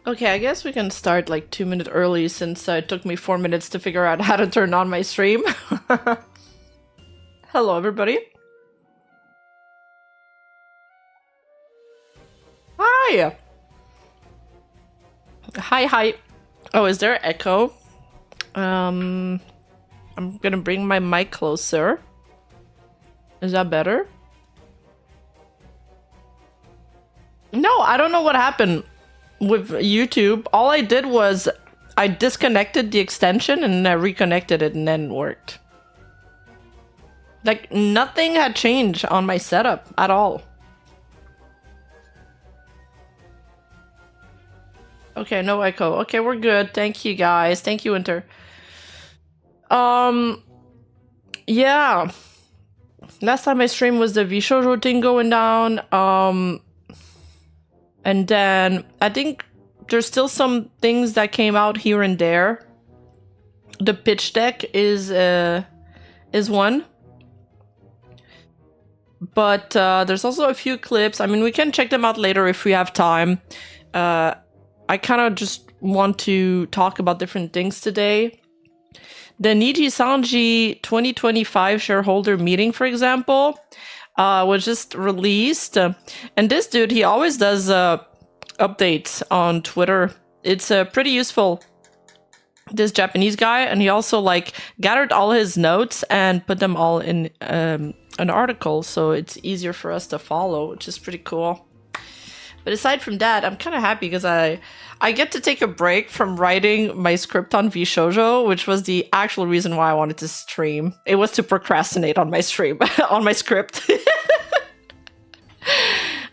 Okay, I guess we can start like 2 minutes early since it took me 4 minutes to figure out how to turn on my stream. Hello, everybody. Hi. Hi. Oh, is there echo? I'm gonna bring my mic closer. Is that better? No, I don't know what happened with YouTube. All I did was I disconnected the extension and I reconnected it and then it worked. Like nothing had changed on my setup at all. Okay, no echo. Okay, we're good. Thank you guys. Thank you, Winter. Yeah. Last time I streamed was the Vshojo thing going down. And then I think there's still some things that came out here and there. The pitch deck is one. But there's also a few clips. I mean, we can check them out later if we have time. I kind of just want to talk about different things today. The Nijisanji 2025 shareholder meeting, for example, was just released. And this dude, he always does updates on Twitter. It's pretty useful. This Japanese guy, and he also like gathered all his notes and put them all in an article, so it's easier for us to follow, which is pretty cool. But aside from that, I'm kind of happy because I get to take a break from writing my script on Vshojo, which was the actual reason why I wanted to stream. It was to procrastinate on my stream, on my script.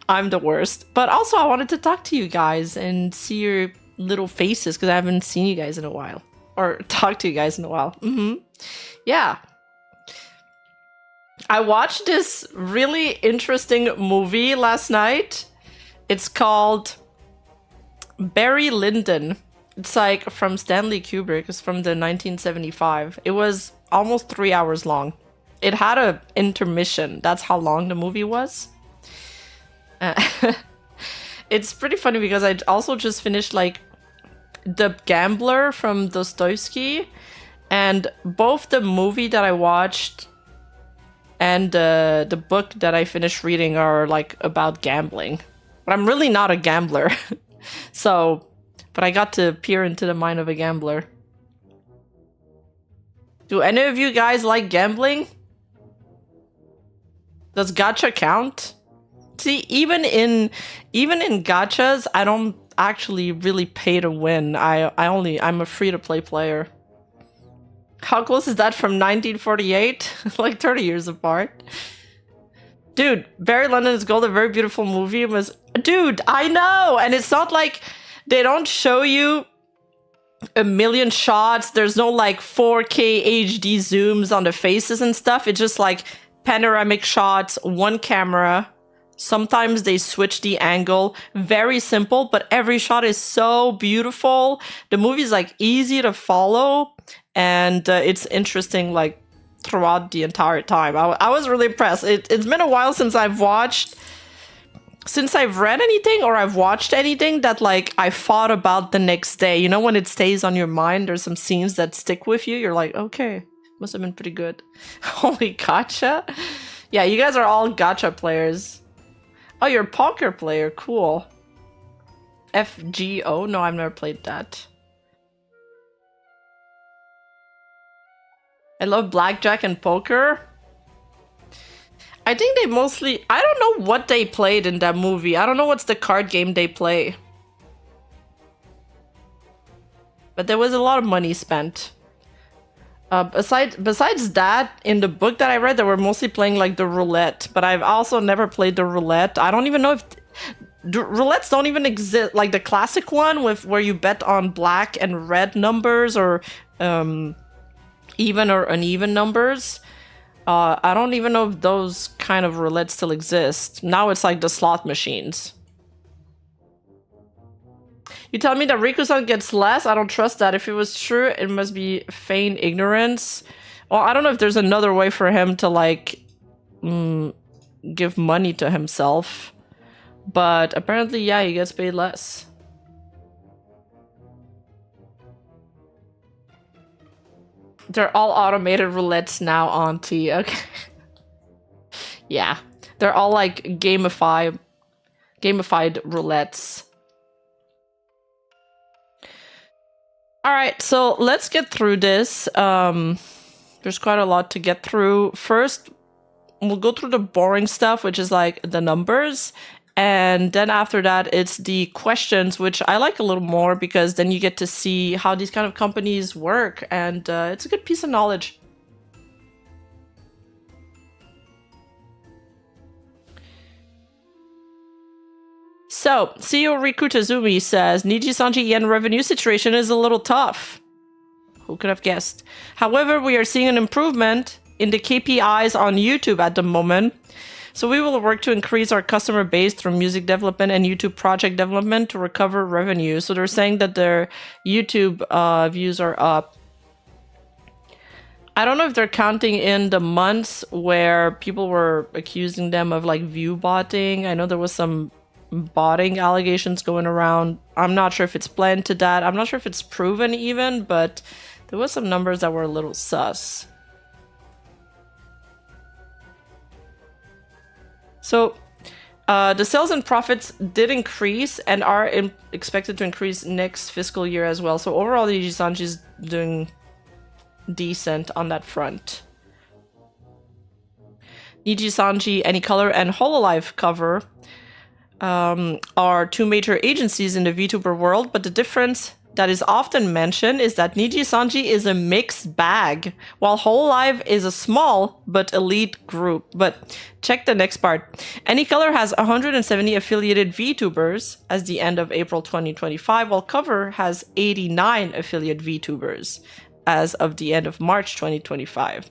I'm the worst. But also I wanted to talk to you guys and see your little faces because I haven't seen you guys in a while. Or talked to you guys in a while. Yeah. I watched this really interesting movie last night. It's called Barry Lyndon. It's like from Stanley Kubrick. It's from the 1975. It was almost 3 hours long. It had a intermission. That's how long the movie was. It's pretty funny because I also just finished like The Gambler from Dostoevsky, and both the movie that I watched and the book that I finished reading are like about gambling. But I'm really not a gambler. So, but I got to peer into the mind of a gambler. Do any of you guys like gambling? Does gacha count? See, even in gachas, I don't actually really pay to win. I'm a free-to-play player. How close is that from 1948? Like 30 years apart. Dude, Barry Lyndon's Gold, a very beautiful movie. Dude, I know! And it's not like they don't show you a million shots. There's no like 4K HD zooms on the faces and stuff. It's just like panoramic shots, one camera. Sometimes they switch the angle. Very simple, but every shot is so beautiful. The movie is like easy to follow, and it's interesting like throughout the entire time. I was really impressed. It's been a while since I've read anything or I've watched anything that like I thought about the next day. You know, when it stays on your mind, there's some scenes that stick with you. You're like, okay, must have been pretty good. Holy gacha. Yeah, you guys are all gacha players. Oh, you're a poker player. Cool. FGO? No, I've never played that. I love blackjack and poker. I think they mostly... I don't know what they played in that movie. I don't know what's the card game they play. But there was a lot of money spent. Besides that, in the book that I read, they were mostly playing like the roulette. But I've also never played the roulette. I don't even know if... roulettes don't even exist. Like the classic one with where you bet on black and red numbers or even or uneven numbers. I don't even know if those kind of roulettes still exist. Now it's like the slot machines. You tell me that Riku-san gets less? I don't trust that. If it was true, it must be feign ignorance. Well, I don't know if there's another way for him to, like, give money to himself. But apparently, yeah, he gets paid less. They're all automated roulettes now, Auntie. Okay. Yeah. They're all like gamified roulettes. All right, so let's get through this. There's quite a lot to get through. First, we'll go through the boring stuff, which is like the numbers. And then after that, it's the questions, which I like a little more because then you get to see how these kind of companies work. And it's a good piece of knowledge. So, CEO Riku Tazumi says, Nijisanji yen revenue situation is a little tough. Who could have guessed? However, we are seeing an improvement in the KPIs on YouTube at the moment. So we will work to increase our customer base through music development and YouTube project development to recover revenue. So they're saying that their YouTube views are up. I don't know if they're counting in the months where people were accusing them of like view botting. I know there was some botting allegations going around. I'm not sure if it's planned to that. I'm not sure if it's proven even, but there was some numbers that were a little sus. So the sales and profits did increase and are expected to increase next fiscal year as well. So overall, Nijisanji is doing decent on that front. Nijisanji, AnyColor, and Hololive cover are two major agencies in the VTuber world, but the difference that is often mentioned is that Nijisanji is a mixed bag, while Hololive is a small but elite group. But check the next part. AnyColor has 170 affiliated VTubers as the end of April 2025, while Cover has 89 affiliate VTubers as of the end of March 2025.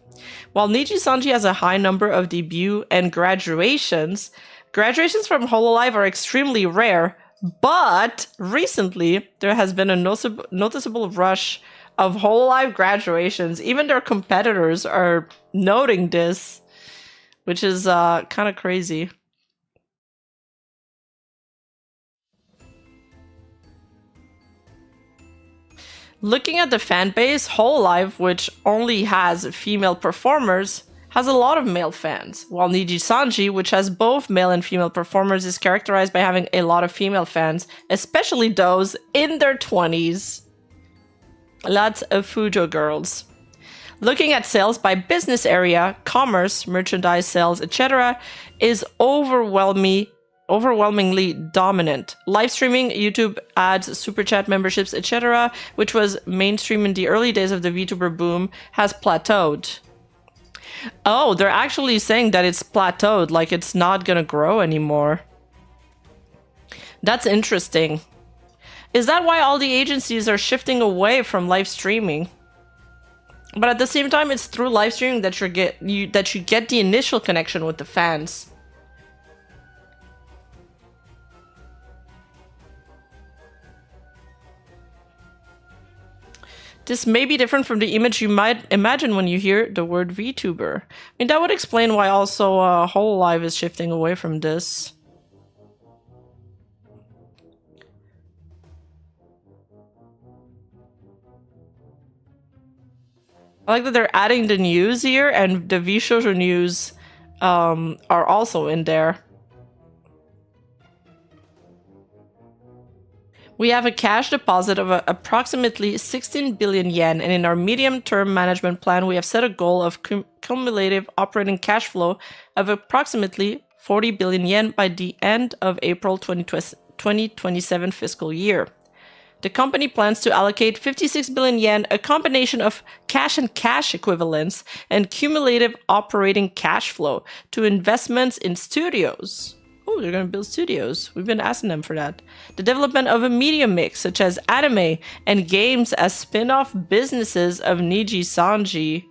While Nijisanji has a high number of debut and graduations from Hololive are extremely rare, but recently there has been a noticeable rush of Hololive graduations. Even their competitors are noting this, which is kind of crazy. Looking at the fan base, Hololive, which only has female performers, has a lot of male fans, while Nijisanji, which has both male and female performers, is characterized by having a lot of female fans, especially those in their 20s. Lots of Vshojo girls. Looking at sales by business area, commerce, merchandise sales, etc., is overwhelmingly dominant. Live streaming, YouTube ads, super chat memberships, etc., which was mainstream in the early days of the VTuber boom, has plateaued. Oh, they're actually saying that it's plateaued, like it's not gonna grow anymore. That's interesting. Is that why all the agencies are shifting away from live streaming? But at the same time, it's through live streaming that you get the initial connection with the fans. This may be different from the image you might imagine when you hear the word VTuber. I mean, that would explain why also Hololive is shifting away from this. I like that they're adding the news here, and the Vshojo news are also in there. We have a cash deposit of approximately 16 billion yen, and in our medium-term management plan, we have set a goal of cumulative operating cash flow of approximately 40 billion yen by the end of April 2027 fiscal year. The company plans to allocate 56 billion yen, a combination of cash and cash equivalents, and cumulative operating cash flow to investments in studios. Oh, they're going to build studios. We've been asking them for that. The development of a media mix, such as anime and games as spin-off businesses of Nijisanji.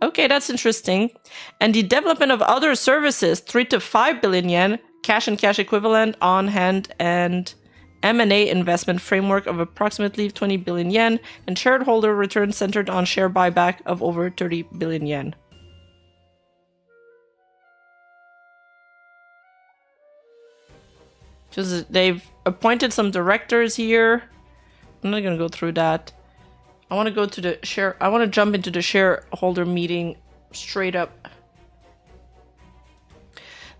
Okay, that's interesting. And the development of other services, 3 to 5 billion yen, cash and cash equivalent on hand, and M&A investment framework of approximately 20 billion yen, and shareholder return centered on share buyback of over 30 billion yen. Because they've appointed some directors here. I'm not going to go through that. I want to go to the share. I want to jump into the shareholder meeting straight up.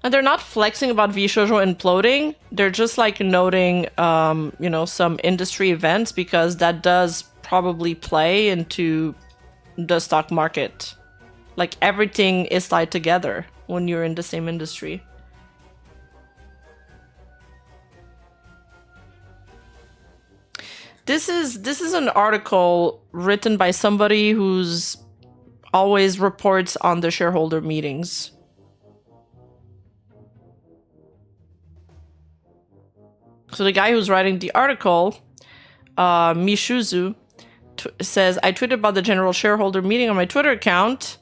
And they're not flexing about Vshojo imploding. They're just like noting, you know, some industry events because that does probably play into the stock market. Like everything is tied together when you're in the same industry. This is an article written by somebody who's always reports on the shareholder meetings. So the guy who's writing the article, Mishuzu, says, I tweeted about the general shareholder meeting on my Twitter account.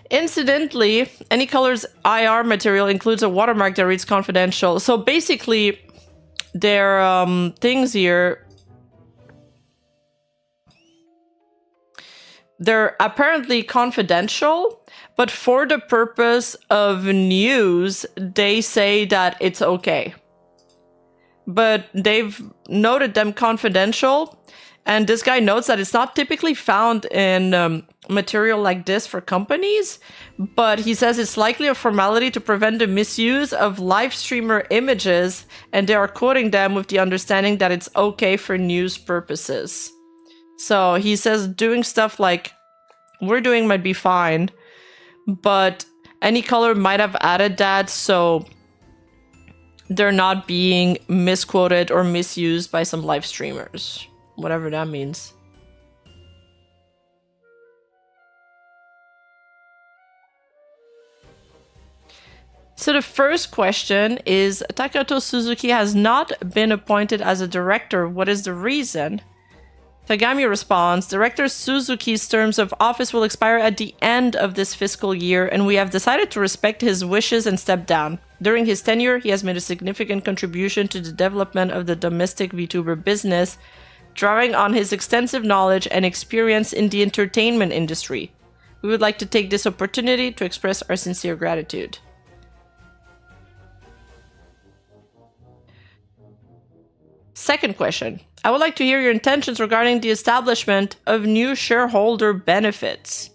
Incidentally, AnyColor's IR material includes a watermark that reads confidential. So basically, there are things here. They're apparently confidential, but for the purpose of news, they say that it's okay. But they've noted them confidential, and this guy notes that it's not typically found in material like this for companies, but he says it's likely a formality to prevent the misuse of live streamer images, and they are quoting them with the understanding that it's okay for news purposes. So he says doing stuff like we're doing might be fine, but AnyColor might have added that so they're not being misquoted or misused by some live streamers, whatever that means. So the first question is, Takato Suzuki has not been appointed as a director. What is the reason? Tagami responds, Director Suzuki's terms of office will expire at the end of this fiscal year, and we have decided to respect his wishes and step down. During his tenure, he has made a significant contribution to the development of the domestic VTuber business, drawing on his extensive knowledge and experience in the entertainment industry. We would like to take this opportunity to express our sincere gratitude. Second question. I would like to hear your intentions regarding the establishment of new shareholder benefits.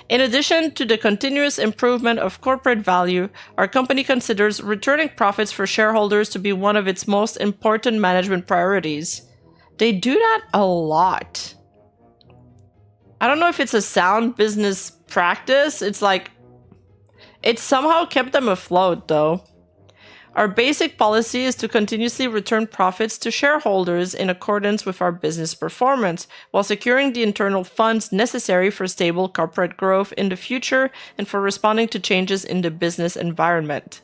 In addition to the continuous improvement of corporate value, our company considers returning profits for shareholders to be one of its most important management priorities. They do that a lot. I don't know if it's a sound business practice. It's like, it somehow kept them afloat though. Our basic policy is to continuously return profits to shareholders in accordance with our business performance, while securing the internal funds necessary for stable corporate growth in the future and for responding to changes in the business environment.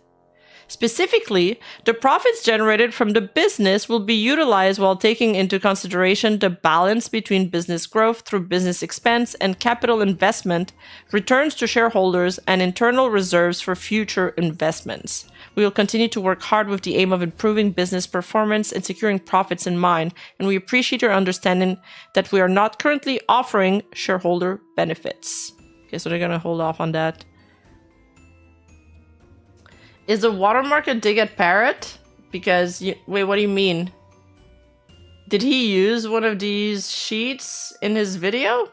Specifically, the profits generated from the business will be utilized while taking into consideration the balance between business growth through business expense and capital investment, returns to shareholders, and internal reserves for future investments. We will continue to work hard with the aim of improving business performance and securing profits in mind, and we appreciate your understanding that we are not currently offering shareholder benefits. Okay, so they're gonna hold off on that. Is the watermark a dig at Parrot? Because, wait, what do you mean? Did he use one of these sheets in his video?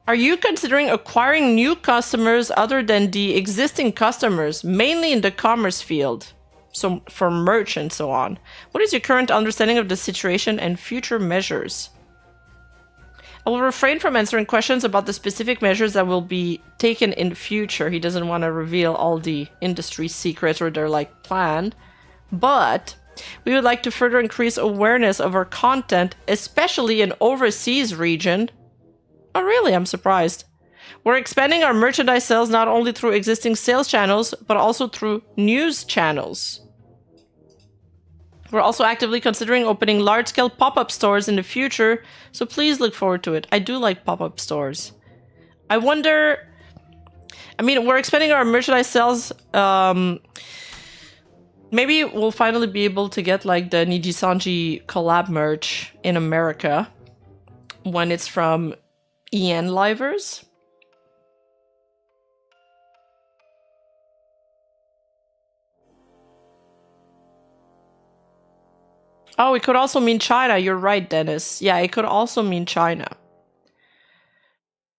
Are you considering acquiring new customers other than the existing customers, mainly in the commerce field? So for merch and so on. What is your current understanding of the situation and future measures? I will refrain from answering questions about the specific measures that will be taken in the future. He doesn't want to reveal all the industry secrets or their like planned. But we would like to further increase awareness of our content, especially in overseas region. Oh really? I'm surprised. We're expanding our merchandise sales not only through existing sales channels, but also through news channels. We're also actively considering opening large-scale pop-up stores in the future, so please look forward to it. I do like pop-up stores. I wonder... I mean, we're expanding our merchandise sales. Maybe we'll finally be able to get like the Nijisanji collab merch in America when it's from EN Livers. Oh, it could also mean China. You're right, Dennis. Yeah, it could also mean China.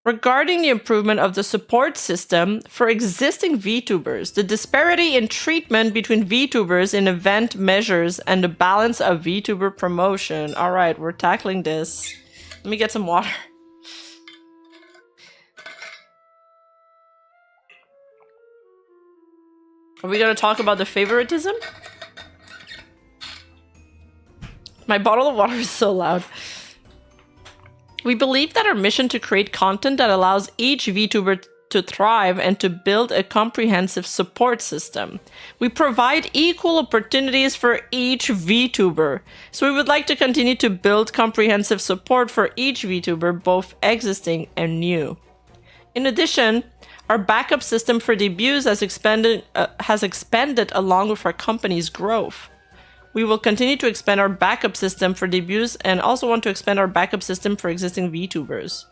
Regarding the improvement of the support system for existing VTubers, the disparity in treatment between VTubers in event measures and the balance of VTuber promotion. All right, we're tackling this. Let me get some water. Are we going to talk about the favoritism? My bottle of water is so loud. We believe that our mission to create content that allows each VTuber to thrive and to build a comprehensive support system. We provide equal opportunities for each VTuber. So we would like to continue to build comprehensive support for each VTuber, both existing and new. In addition, our backup system for debuts has expanded along with our company's growth. We will continue to expand our backup system for debuts and also want to expand our backup system for existing VTubers.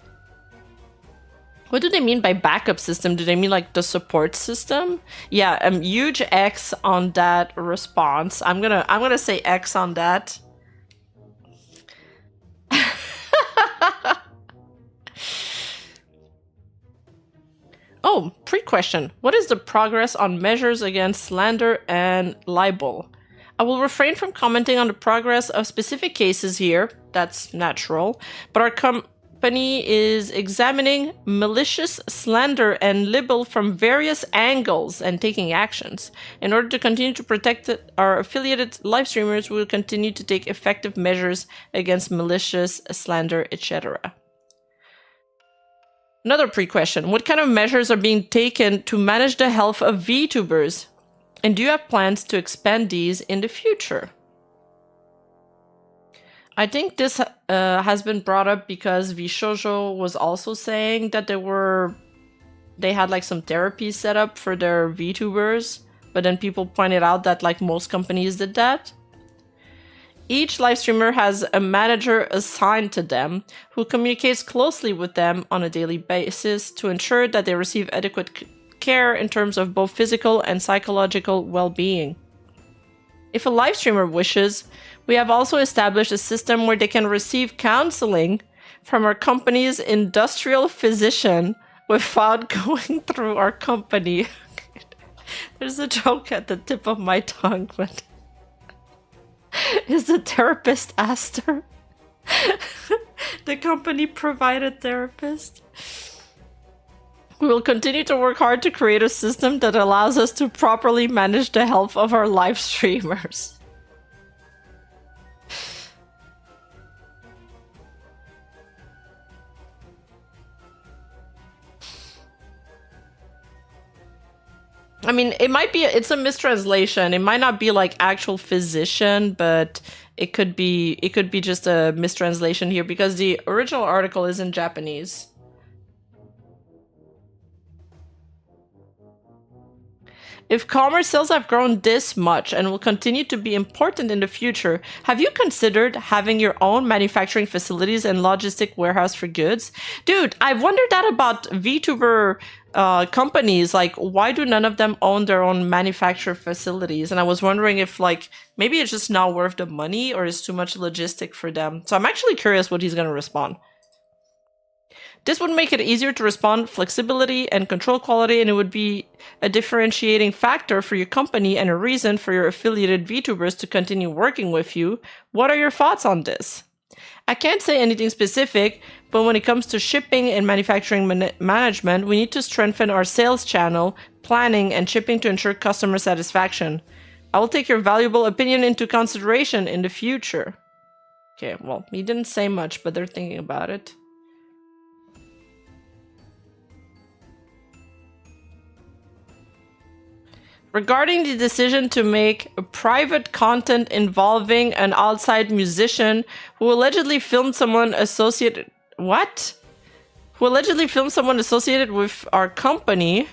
What do they mean by backup system? Do they mean like the support system? Yeah, huge X on that response. I'm gonna say X on that. Oh, pre-question. What is the progress on measures against slander and libel? I will refrain from commenting on the progress of specific cases here, that's natural, but our company is examining malicious slander and libel from various angles and taking actions. In order to continue to protect our affiliated live streamers, we will continue to take effective measures against malicious slander, etc. Another pre-question. What kind of measures are being taken to manage the health of VTubers? And do you have plans to expand these in the future? I think this has been brought up because Vshojo was also saying that they had like some therapy set up for their VTubers, but then people pointed out that like most companies did that. Each live streamer has a manager assigned to them who communicates closely with them on a daily basis to ensure that they receive adequate care in terms of both physical and psychological well-being. If a live streamer wishes, we have also established a system where they can receive counseling from our company's industrial physician without going through our company. There's a joke at the tip of my tongue, but is the therapist Aster? The company provided therapist. We will continue to work hard to create a system that allows us to properly manage the health of our live streamers. I mean, it's a mistranslation. It might not be like actual physician, but it could be just a mistranslation here because the original article is in Japanese. If commerce sales have grown this much and will continue to be important in the future, have you considered having your own manufacturing facilities and logistic warehouse for goods? Dude, I've wondered that about VTuber companies. Like, why do none of them own their own manufacturer facilities? And I was wondering if, like, maybe it's just not worth the money or it's too much logistic for them. So I'm actually curious what he's going to respond. This would make it easier to respond, flexibility and control quality, and it would be a differentiating factor for your company and a reason for your affiliated VTubers to continue working with you. What are your thoughts on this? I can't say anything specific, but when it comes to shipping and manufacturing management, we need to strengthen our sales channel, planning, and shipping to ensure customer satisfaction. I will take your valuable opinion into consideration in the future. Okay, well, he didn't say much, but they're thinking about it. Regarding the decision to make private content involving an outside musician who allegedly filmed someone associated... What? Who allegedly filmed someone associated with our company.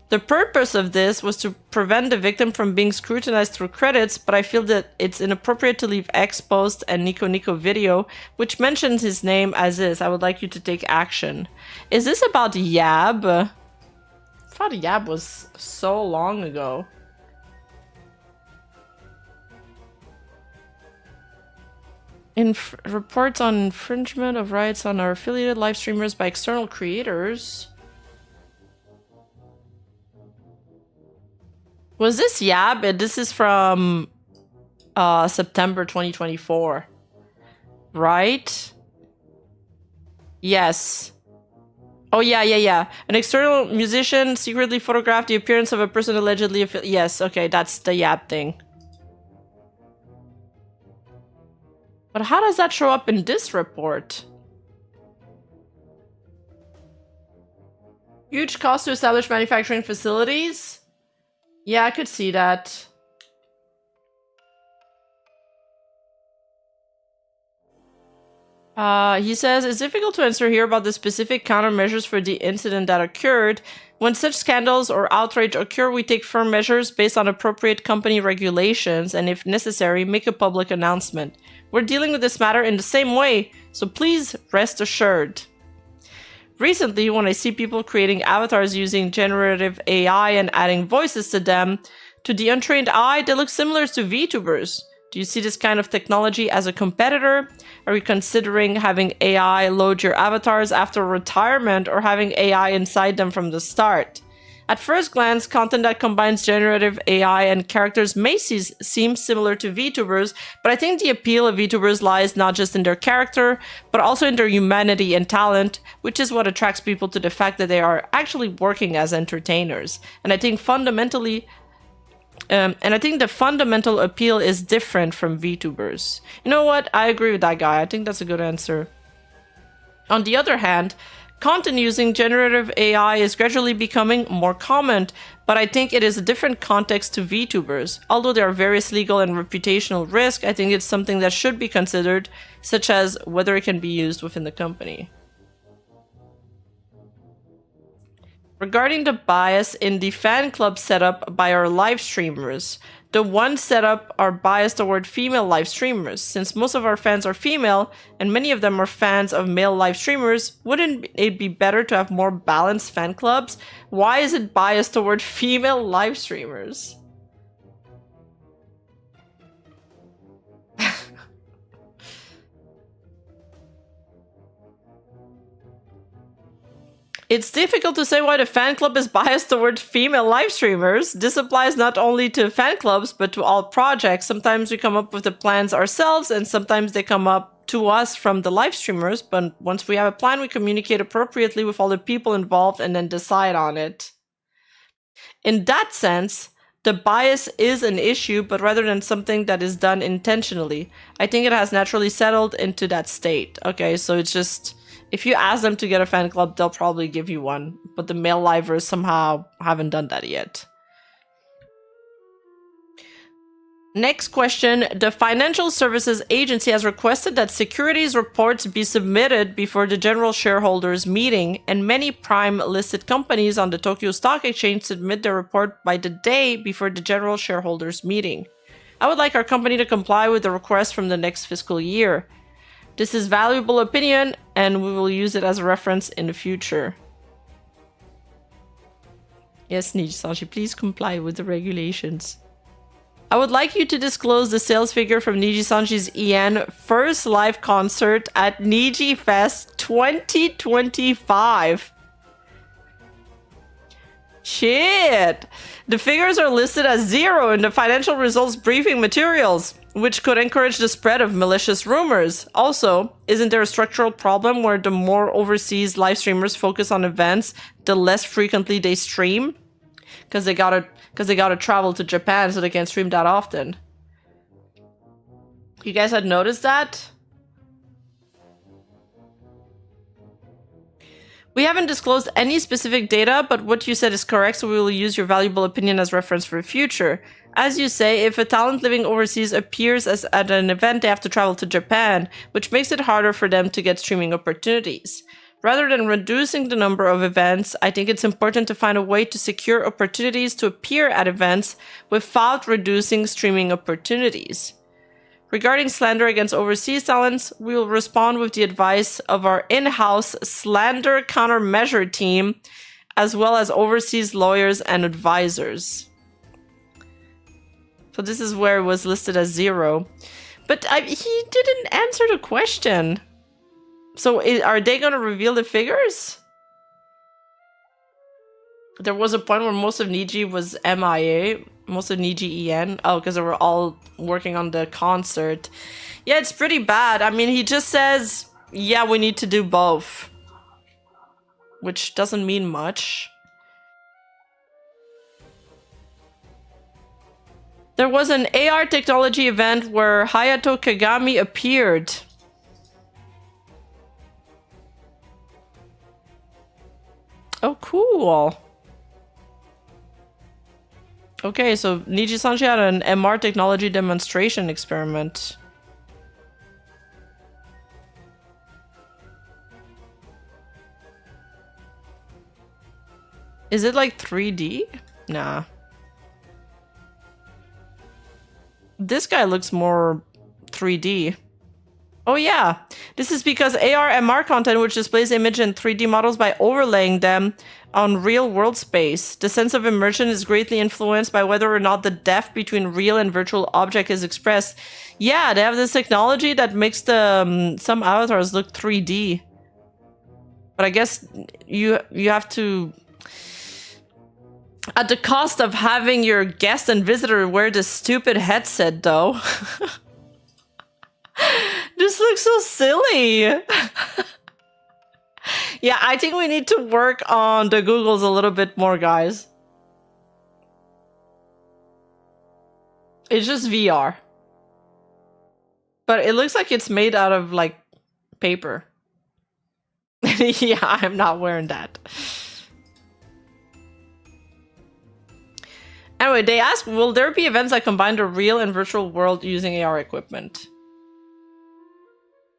The purpose of this was to prevent the victim from being scrutinized through credits, but I feel that it's inappropriate to leave X post and Nico Nico video, which mentions his name as is. I would like you to take action. Is this about Yab? I thought Yab was so long ago. Reports on infringement of rights on our affiliated live streamers by external creators. Was this Yab? This is from September 2024. Right? Yes. Oh, yeah. An external musician secretly photographed the appearance of a person allegedly affiliated. Yes, okay, that's the Yab thing. But how does that show up in this report? Huge cost to establish manufacturing facilities? Yeah, I could see that. He says, it's difficult to answer here about the specific countermeasures for the incident that occurred. When such scandals or outrage occur, we take firm measures based on appropriate company regulations and, if necessary, make a public announcement. We're dealing with this matter in the same way, so please rest assured. Recently, when I see people creating avatars using generative AI and adding voices to them, to the untrained eye, they look similar to VTubers. Do you see this kind of technology as a competitor? Are you considering having AI load your avatars after retirement or having AI inside them from the start? At first glance, content that combines generative AI and characters may seem similar to VTubers, but I think the appeal of VTubers lies not just in their character, but also in their humanity and talent, which is what attracts people to the fact that they are actually working as entertainers. And I think fundamentally... the fundamental appeal is different from VTubers. You know what? I agree with that guy. I think that's a good answer. On the other hand, content using generative AI is gradually becoming more common, but I think it is a different context to VTubers. Although there are various legal and reputational risks, I think it's something that should be considered, such as whether it can be used within the company. Regarding the bias in the fan club setup by our live streamers, the ones set up are biased toward female live streamers. Since most of our fans are female, and many of them are fans of male live streamers, wouldn't it be better to have more balanced fan clubs? Why is it biased toward female live streamers? It's difficult to say why the fan club is biased towards female live streamers. This applies not only to fan clubs, but to all projects. Sometimes we come up with the plans ourselves, and sometimes they come up to us from the live streamers. But once we have a plan, we communicate appropriately with all the people involved and then decide on it. In that sense, the bias is an issue, but rather than something that is done intentionally. I think it has naturally settled into that state. Okay, so it's just... if you ask them to get a fan club, they'll probably give you one. But the male livers somehow haven't done that yet. Next question. The Financial Services Agency has requested that securities reports be submitted before the general shareholders meeting, and many prime-listed companies on the Tokyo Stock Exchange submit their report by the day before the general shareholders meeting. I would like our company to comply with the request from the next fiscal year. This is valuable opinion, and we will use it as a reference in the future. Yes, Nijisanji, please comply with the regulations. I would like you to disclose the sales figure from Nijisanji's EN first live concert at Niji Fest 2025. Shit! The figures are listed as 0 in the financial results briefing materials, which could encourage the spread of malicious rumors. Also, isn't there a structural problem where the more overseas live streamers focus on events, the less frequently they stream? Because they gotta travel to Japan, so they can't stream that often. You guys had noticed that? We haven't disclosed any specific data, but what you said is correct, so we will use your valuable opinion as reference for the future. As you say, if a talent living overseas appears at an event, they have to travel to Japan, which makes it harder for them to get streaming opportunities. Rather than reducing the number of events, I think it's important to find a way to secure opportunities to appear at events without reducing streaming opportunities. Regarding slander against overseas talents, we will respond with the advice of our in-house slander countermeasure team, as well as overseas lawyers and advisors. So this is where it was listed as 0. But he didn't answer the question. So are they going to reveal the figures? There was a point where most of Niji was MIA, most of Niji EN. Oh, because they were all working on the concert. Yeah, it's pretty bad. I mean, he just says, yeah, we need to do both. Which doesn't mean much. There was an AR technology event where Hayato Kagami appeared. Oh, cool. Okay, so Nijisanji had an MR technology demonstration experiment. Is it like 3D? Nah. This guy looks more 3D. Oh yeah, this is because AR MR content which displays image and 3D models by overlaying them on real world space. The sense of immersion is greatly influenced by whether or not the depth between real and virtual object is expressed. Yeah, they have this technology that makes the some avatars look 3D. But I guess you have to, at the cost of having your guest and visitor wear this stupid headset though. This looks so silly. Yeah, I think we need to work on the Googles a little bit more, guys. It's just VR. But it looks like it's made out of, like, paper. Yeah, I'm not wearing that. Anyway, they ask, will there be events that combine the real and virtual world using AR equipment?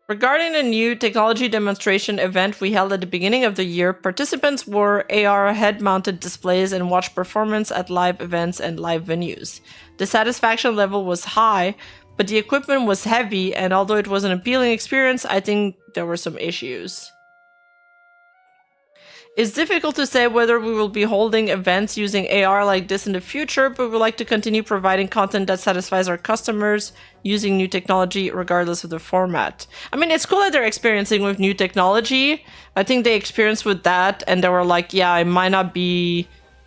Regarding the new technology demonstration event we held at the beginning of the year, participants wore AR head-mounted displays and watched performance at live events and live venues. The satisfaction level was high, but the equipment was heavy, and although it was an appealing experience, I think there were some issues. It's difficult to say whether we will be holding events using AR like this in the future, but we would like to continue providing content that satisfies our customers using new technology regardless of the format. I mean, it's cool that they're experiencing with new technology. I think they experienced with that and they were like, yeah, I might not be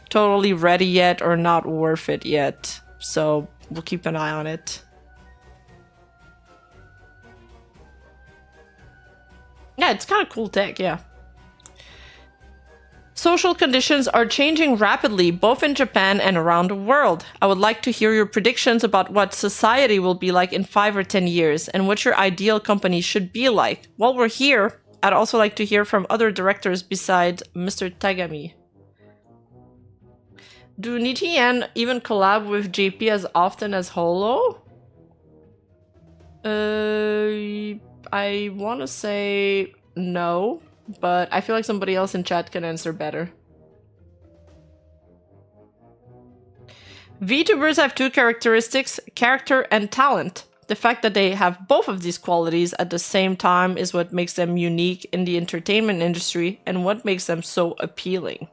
totally ready yet or not worth it yet. So we'll keep an eye on it. Yeah, it's kind of cool tech, yeah. Social conditions are changing rapidly, both in Japan and around the world. I would like to hear your predictions about what society will be like in 5 or 10 years, and what your ideal company should be like. While we're here, I'd also like to hear from other directors besides Mr. Tagami. Do Nijian even collab with JP as often as Holo? I want to say no. But I feel like somebody else in chat can answer better. VTubers have two characteristics, character and talent. The fact that they have both of these qualities at the same time is what makes them unique in the entertainment industry and what makes them so appealing.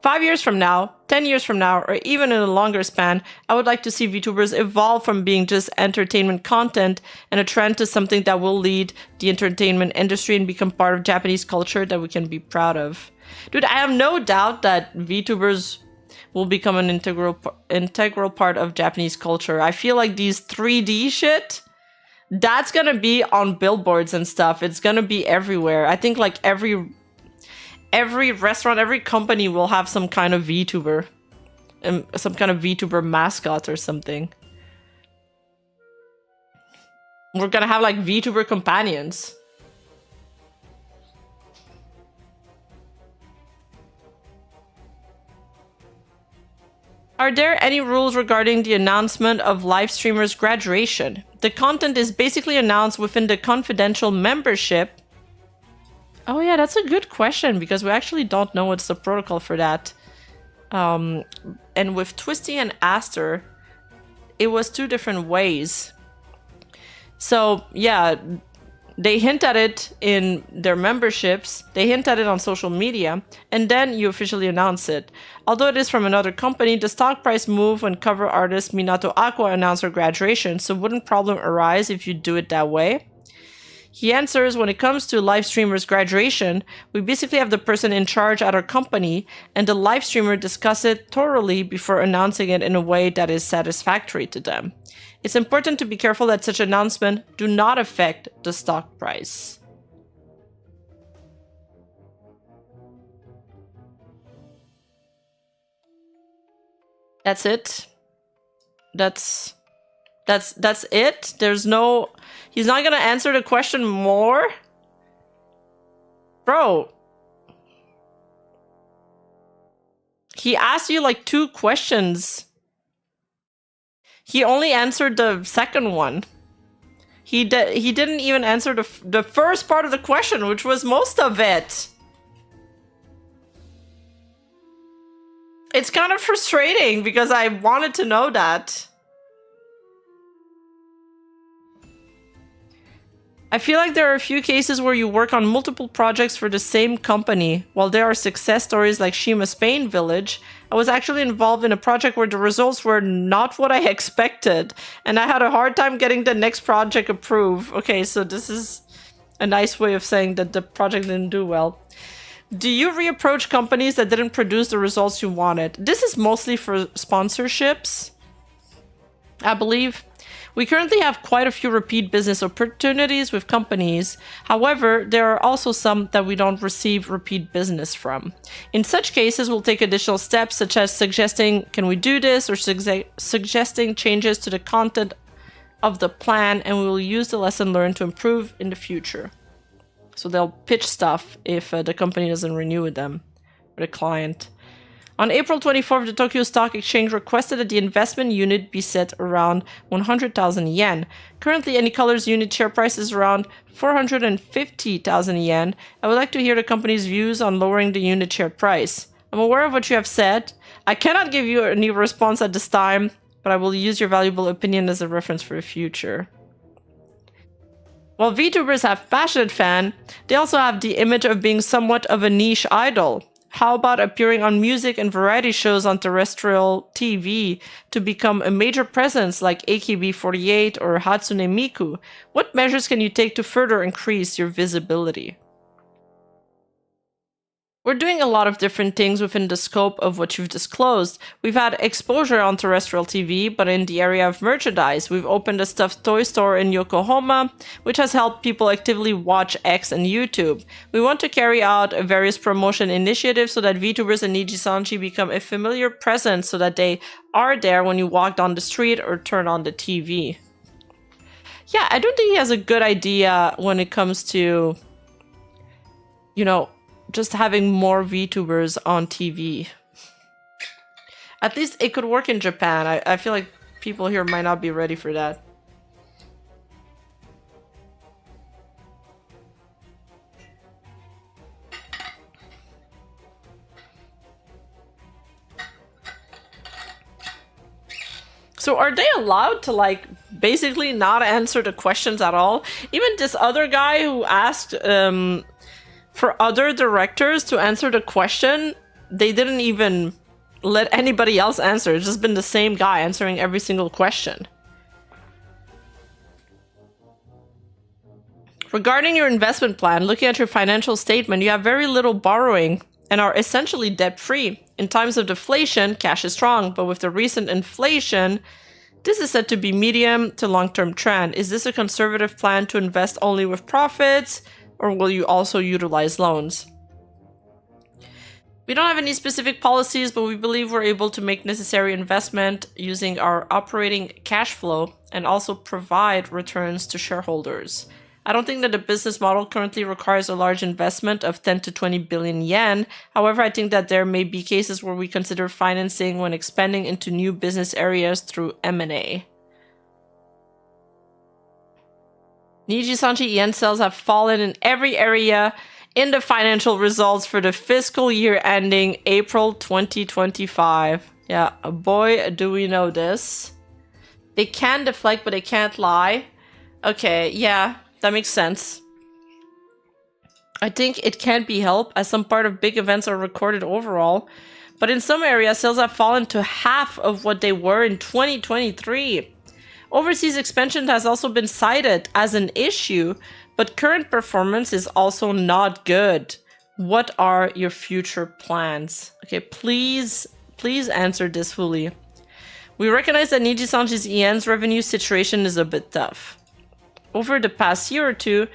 5 years from now, 10 years from now, or even in a longer span, I would like to see VTubers evolve from being just entertainment content and a trend to something that will lead the entertainment industry and become part of Japanese culture that we can be proud of. Dude, I have no doubt that VTubers will become an integral part of Japanese culture. I feel like these 3D shit, that's gonna be on billboards and stuff. It's gonna be everywhere. I think like every restaurant, every company will have some kind of VTuber. Some kind of VTuber mascot or something. We're gonna have like VTuber companions. Are there any rules regarding the announcement of live streamers' graduation? The content is basically announced within the confidential membership. Oh yeah, that's a good question because we actually don't know what's the protocol for that. And with Twisty and Aster, it was 2 different ways. So yeah, They hint at it in their memberships, they hint at it on social media, and then you officially announce it. Although it is from another company, the stock price moved when cover artist Minato Aqua announced her graduation, so wouldn't problem arise if you do it that way? He answers, when it comes to live streamers' graduation, we basically have the person in charge at our company, and the live streamer discuss it thoroughly before announcing it in a way that is satisfactory to them. It's important to be careful that such announcements do not affect the stock price. That's it. That's it. There's no... He's not gonna answer the question more? Bro. He asked you like 2 questions. He only answered the second one. He didn't even answer the first part of the question, which was most of it. It's kind of frustrating because I wanted to know that. I feel like there are a few cases where you work on multiple projects for the same company. While there are success stories like Shima Spain Village, I was actually involved in a project where the results were not what I expected, and I had a hard time getting the next project approved. Okay, so this is a nice way of saying that the project didn't do well. Do you reapproach companies that didn't produce the results you wanted? This is mostly for sponsorships, I believe. We currently have quite a few repeat business opportunities with companies. However, there are also some that we don't receive repeat business from. In such cases, we'll take additional steps such as suggesting, can we do this, or suggesting changes to the content of the plan, and we will use the lesson learned to improve in the future. So they'll pitch stuff if the company doesn't renew with them, or the client. On April 24th, the Tokyo Stock Exchange requested that the investment unit be set around 100,000 yen. Currently, AnyColor's unit share price is around 450,000 yen. I would like to hear the company's views on lowering the unit share price. I'm aware of what you have said. I cannot give you any response at this time, but I will use your valuable opinion as a reference for the future. While VTubers have passionate fans, they also have the image of being somewhat of a niche idol. How about appearing on music and variety shows on terrestrial TV to become a major presence like AKB48 or Hatsune Miku? What measures can you take to further increase your visibility? We're doing a lot of different things within the scope of what you've disclosed. We've had exposure on terrestrial TV, but in the area of merchandise, we've opened a stuffed toy store in Yokohama, which has helped people actively watch X and YouTube. We want to carry out various promotion initiatives so that VTubers and Nijisanji become a familiar presence so that they are there when you walk down the street or turn on the TV. Yeah, I don't think he has a good idea when it comes to, you know, just having more VTubers on TV. At least it could work in Japan. I feel like people here might not be ready for that. So are they allowed to, like, basically not answer the questions at all? Even this other guy who asked for other directors to answer the question, they didn't even let anybody else answer. It's just been the same guy answering every single question. Regarding your investment plan, looking at your financial statement, you have very little borrowing and are essentially debt-free. In times of deflation, cash is strong, but with the recent inflation, this is said to be medium to long-term trend. Is this a conservative plan to invest only with profits, or will you also utilize loans? We don't have any specific policies, but we believe we're able to make necessary investment using our operating cash flow and also provide returns to shareholders. I don't think that the business model currently requires a large investment of 10 to 20 billion yen. However, I think that there may be cases where we consider financing when expanding into new business areas through M&A. Nijisanji yen sales have fallen in every area in the financial results for the fiscal year ending April 2025. Yeah, boy, do we know this. They can deflect, but they can't lie. Okay, yeah, that makes sense. I think it can't be helped as some part of big events are recorded overall. But in some areas, sales have fallen to half of what they were in 2023. Overseas expansion has also been cited as an issue, but current performance is also not good. What are your future plans? Okay, please answer this fully. We recognize that Nijisanji's EN's revenue situation is a bit tough. Over the past year or two,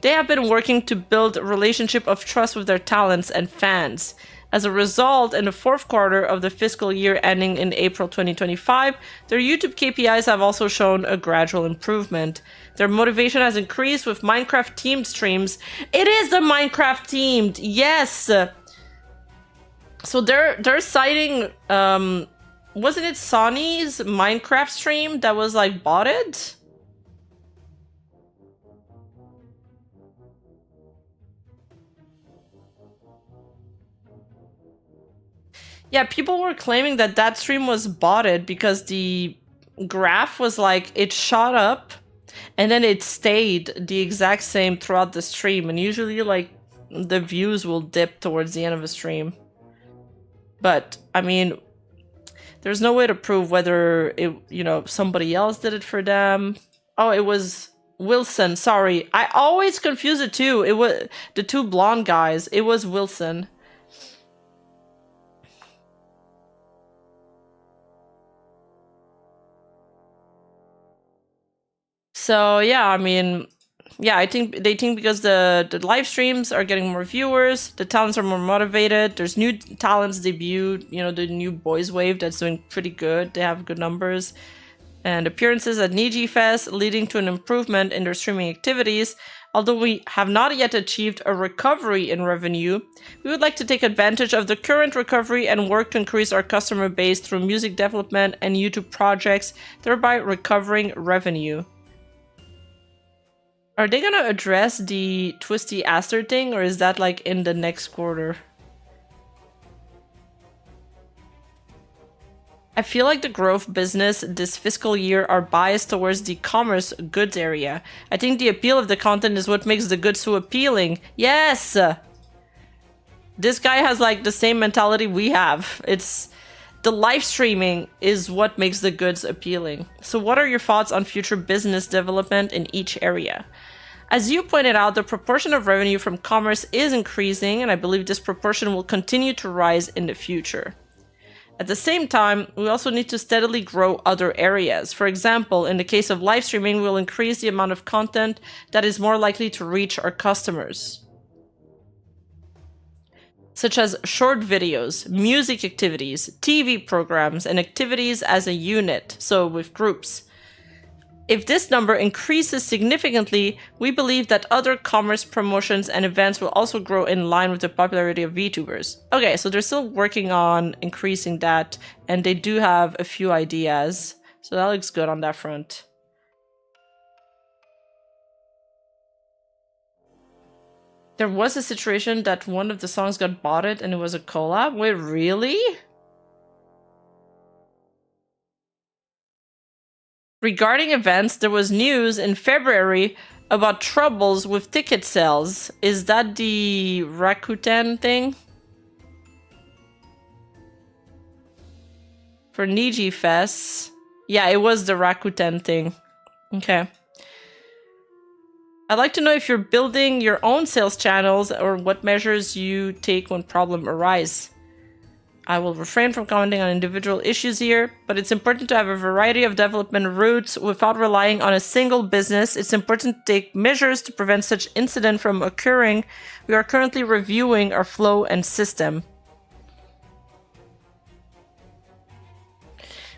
they have been working to build a relationship of trust with their talents and fans. As a result, in the fourth quarter of the fiscal year ending in April 2025, their YouTube KPIs have also shown a gradual improvement. Their motivation has increased with Minecraft themed streams. It is the Minecraft themed, yes! So they're citing, wasn't it Sony's Minecraft stream that was like botted? Yeah, people were claiming that that stream was botted because the graph was like, it shot up and then it stayed the exact same throughout the stream. And usually like the views will dip towards the end of a stream. But I mean, there's no way to prove whether it, you know, somebody else did it for them. Oh, it was Wilson. Sorry. I always confuse the two. It was the two blonde guys. It was Wilson. So yeah, I mean, yeah, I think they think because the live streams are getting more viewers, the talents are more motivated, there's new talents debuted, you know, the new Boys Wave that's doing pretty good, they have good numbers, and appearances at Niji Fest leading to an improvement in their streaming activities. Although we have not yet achieved a recovery in revenue, we would like to take advantage of the current recovery and work to increase our customer base through music development and YouTube projects, thereby recovering revenue. Are they gonna address the Twisty Aster thing, or is that like in the next quarter? I feel like the growth business this fiscal year are biased towards the commerce goods area. I think the appeal of the content is what makes the goods so appealing. Yes! This guy has like the same mentality we have. It's the live streaming is what makes the goods appealing. So what are your thoughts on future business development in each area? As you pointed out, the proportion of revenue from commerce is increasing, and I believe this proportion will continue to rise in the future. At the same time, we also need to steadily grow other areas. For example, in the case of live streaming, we'll increase the amount of content that is more likely to reach our customers, such as short videos, music activities, TV programs, and activities as a unit, so with groups. If this number increases significantly, we believe that other commerce promotions and events will also grow in line with the popularity of VTubers. Okay, so they're still working on increasing that, and they do have a few ideas, so that looks good on that front. There was a situation that one of the songs got botted and it was a collab? Wait, really? Regarding events, there was news in February about troubles with ticket sales. Is that the Rakuten thing? For Niji Fest? Yeah, it was the Rakuten thing. Okay. I'd like to know if you're building your own sales channels or what measures you take when problems arise. I will refrain from commenting on individual issues here, but it's important to have a variety of development routes without relying on a single business. It's important to take measures to prevent such incident from occurring. We are currently reviewing our flow and system.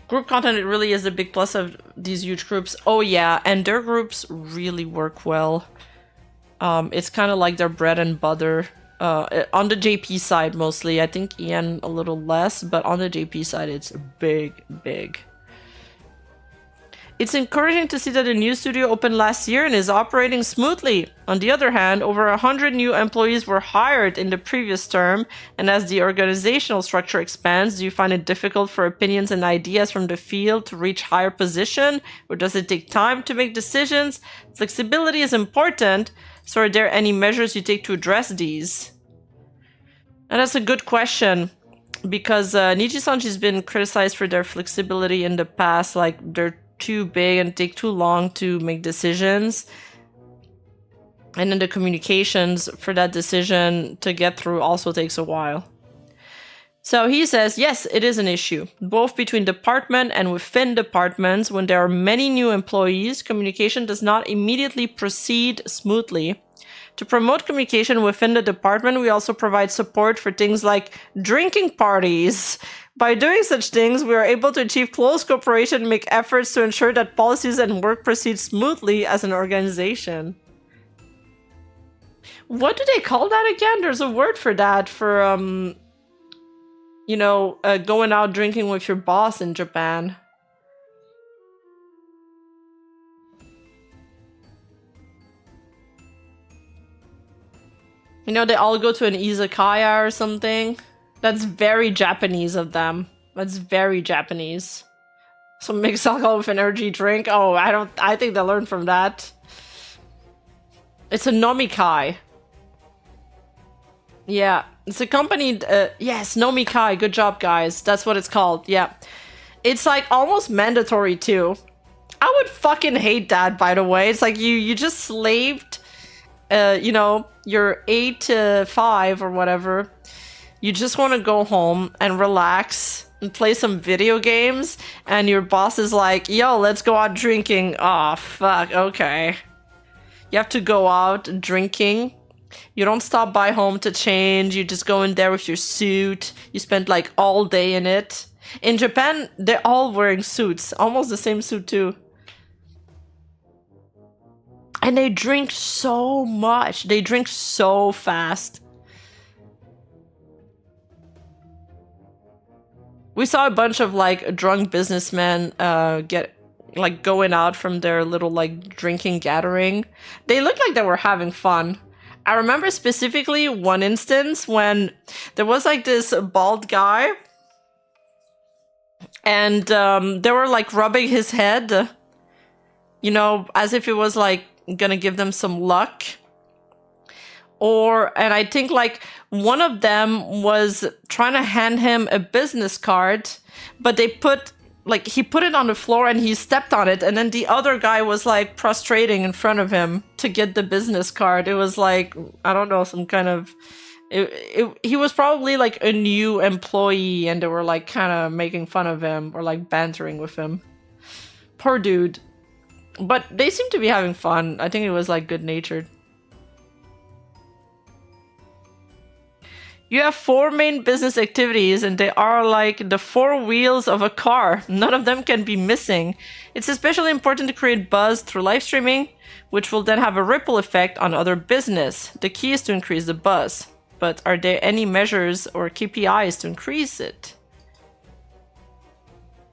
Group content, it really is a big plus of these huge groups. Oh yeah, and their groups really work well. It's kind of like their bread and butter. On the JP side mostly. I think EN a little less, but on the JP side it's big. It's encouraging to see that a new studio opened last year and is operating smoothly. On the other hand, over 100 new employees were hired in the previous term, and as the organizational structure expands, do you find it difficult for opinions and ideas from the field to reach higher position, or does it take time to make decisions? Flexibility is important, So are there any measures you take to address these? And that's a good question, because Nijisanji has been criticized for their flexibility in the past, like they're too big and take too long to make decisions. And then the communications for that decision to get through also takes a while. So he says, yes, it is an issue, both between department and within departments. When there are many new employees, communication does not immediately proceed smoothly. To promote communication within the department, we also provide support for things like drinking parties. By doing such things, we are able to achieve close cooperation and make efforts to ensure that policies and work proceed smoothly as an organization. What do they call that again? There's a word for that, for, you know, going out drinking with your boss in Japan. You know, they all go to an izakaya or something. That's very Japanese of them. That's very Japanese. So mix alcohol with an energy drink. Oh, I think they learned from that. It's a nomikai. Yeah, it's accompanied, yes, nomikai, good job guys, that's what it's called, yeah. It's like almost mandatory too. I would fucking hate that, by the way. It's like you just slaved, you know, your 8 to 5 or whatever. You just want to go home and relax and play some video games, and your boss is like, yo, let's go out drinking. Oh, fuck, okay. You have to go out drinking. You don't stop by home to change. You just go in there with your suit. You spend like all day in it. In Japan, they're all wearing suits. Almost the same suit too. And they drink so much. They drink so fast. We saw a bunch of like drunk businessmen going out from their little like drinking gathering. They looked like they were having fun. I remember specifically one instance when there was like this bald guy, and they were like rubbing his head, you know, as if it was like gonna give them some luck. And I think like one of them was trying to hand him a business card, but he put it on the floor and he stepped on it, and then the other guy was like prostrating in front of him to get the business card. It was like, I don't know, some kind of... he was probably like a new employee, and they were like kind of making fun of him or like bantering with him. Poor dude. But they seem to be having fun. I think it was like good-natured. You have 4 main business activities, and they are like the 4 wheels of a car. None of them can be missing. It's especially important to create buzz through live streaming, which will then have a ripple effect on other business. The key is to increase the buzz. But are there any measures or KPIs to increase it?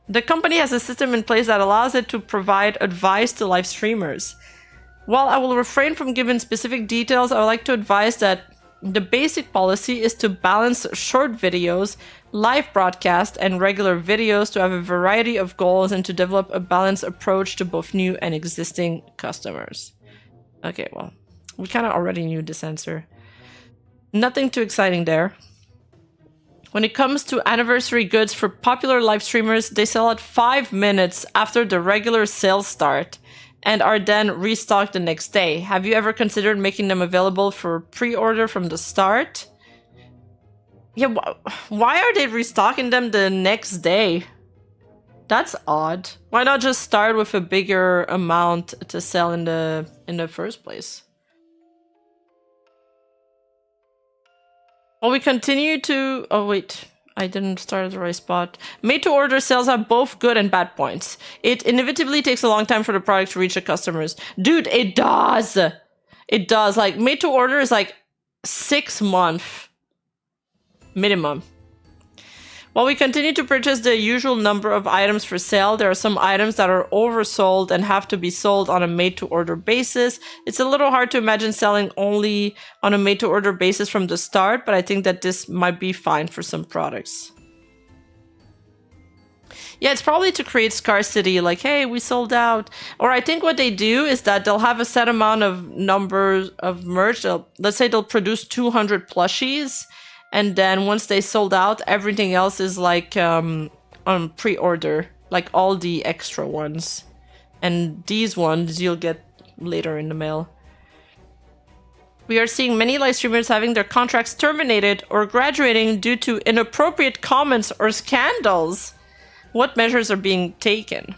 The company has a system in place that allows it to provide advice to live streamers. While I will refrain from giving specific details, I would like to advise that the basic policy is to balance short videos, live broadcast, and regular videos to have a variety of goals and to develop a balanced approach to both new and existing customers. Okay, well, we kind of already knew this answer. Nothing too exciting there. When it comes to anniversary goods for popular live streamers, they sell at 5 minutes after the regular sales start and are then restocked the next day. Have you ever considered making them available for pre-order from the start? Yeah, why are they restocking them the next day? That's odd. Why not just start with a bigger amount to sell in the first place? Well, we continue to... Oh, wait. I didn't start at the right spot. Made-to-order sales have both good and bad points. It inevitably takes a long time for the product to reach the customers. Dude, it does! It does. Like, made-to-order is like 6 months. Minimum. While we continue to purchase the usual number of items for sale, there are some items that are oversold and have to be sold on a made-to-order basis. It's a little hard to imagine selling only on a made-to-order basis from the start, but I think that this might be fine for some products. Yeah, it's probably to create scarcity, like, hey, we sold out. Or I think what they do is that they'll have a set amount of numbers of merch. Let's say they'll produce 200 plushies, and then once they sold out, everything else is like on pre-order, like all the extra ones. And these ones you'll get later in the mail. We are seeing many live streamers having their contracts terminated or graduating due to inappropriate comments or scandals. What measures are being taken?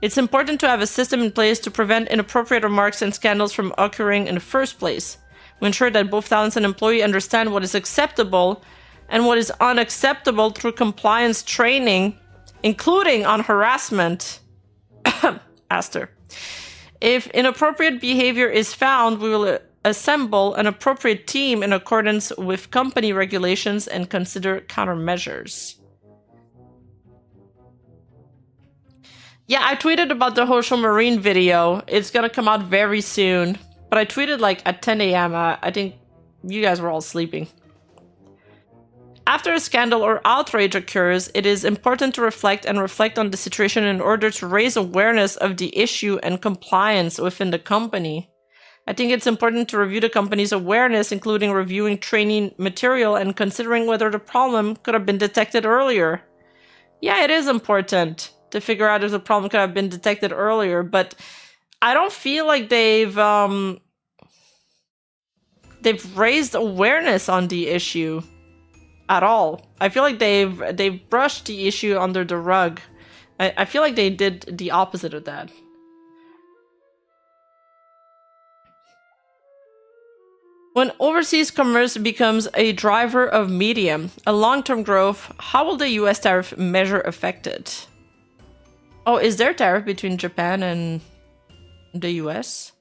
It's important to have a system in place to prevent inappropriate remarks and scandals from occurring in the first place. We ensure that both talents and employee understand what is acceptable and what is unacceptable through compliance training, including on harassment. Aster. If inappropriate behavior is found, we will assemble an appropriate team in accordance with company regulations and consider countermeasures. Yeah, I tweeted about the Vshojo Marine video. It's gonna come out very soon. But I tweeted like at 10 a.m. I think you guys were all sleeping. After a scandal or outrage occurs, it is important to reflect on the situation in order to raise awareness of the issue and compliance within the company. I think it's important to review the company's awareness, including reviewing training material and considering whether the problem could have been detected earlier. Yeah, it is important to figure out if the problem could have been detected earlier, but I don't feel like they've raised awareness on the issue at all. I feel like they've brushed the issue under the rug. I feel like they did the opposite of that. When overseas commerce becomes a driver of medium, a long-term growth, how will the US tariff measure affect it? Oh, is there a tariff between Japan and the US?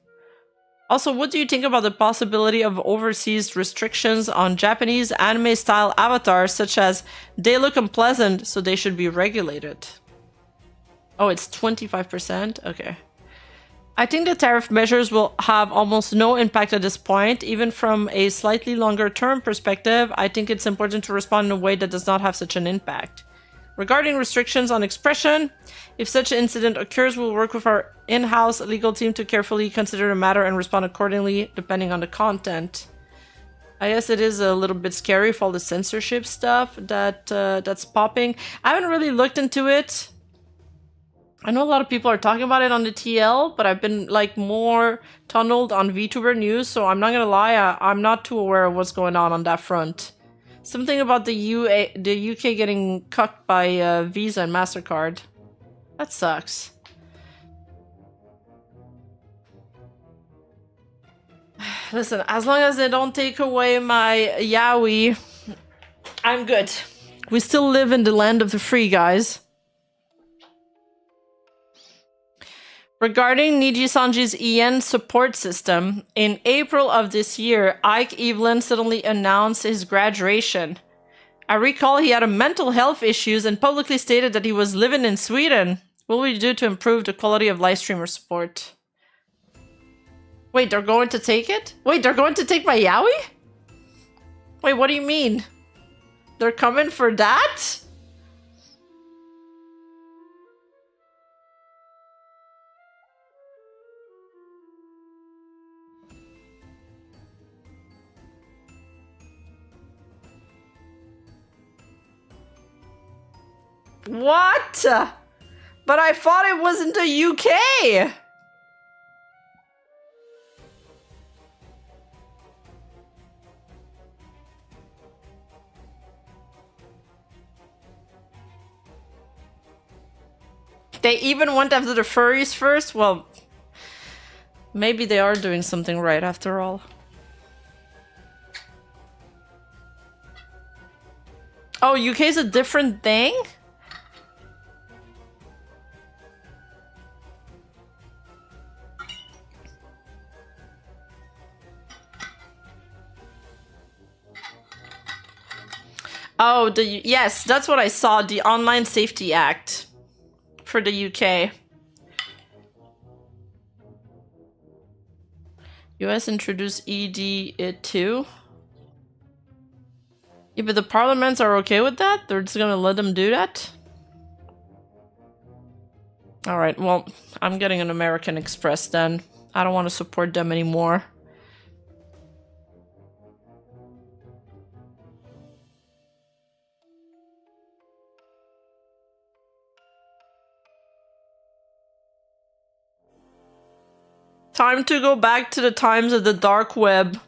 Also, what do you think about the possibility of overseas restrictions on Japanese anime-style avatars, such as they look unpleasant, so they should be regulated? Oh, it's 25%? Okay. I think the tariff measures will have almost no impact at this point. Even from a slightly longer term perspective, I think it's important to respond in a way that does not have such an impact. Regarding restrictions on expression, if such an incident occurs, we'll work with our in-house legal team to carefully consider the matter and respond accordingly, depending on the content. I guess it is a little bit scary with all the censorship stuff that's popping. I haven't really looked into it. I know a lot of people are talking about it on the TL, but I've been like more tunneled on VTuber news, so I'm not gonna lie, I'm not too aware of what's going on that front. Something about the UK getting cucked by Visa and MasterCard. That sucks. Listen, as long as they don't take away my yaoi, I'm good. We still live in the land of the free, guys. Regarding Nijisanji's EN support system, in April of this year, Ike Evelyn suddenly announced his graduation. I recall he had mental health issues and publicly stated that he was living in Sweden. What will we do to improve the quality of live streamer support? Wait, they're going to take it? Wait, they're going to take my yaoi? Wait, what do you mean? They're coming for that? What? But I thought it was in the UK! They even went after the furries first? Well, maybe they are doing something right after all. Oh, UK is a different thing? Oh, yes, that's what I saw. The Online Safety Act for the UK. US introduced ED it too. Yeah, but the parliaments are okay with that? They're just gonna let them do that? Alright, well, I'm getting an American Express then. I don't want to support them anymore. Time to go back to the times of the dark web.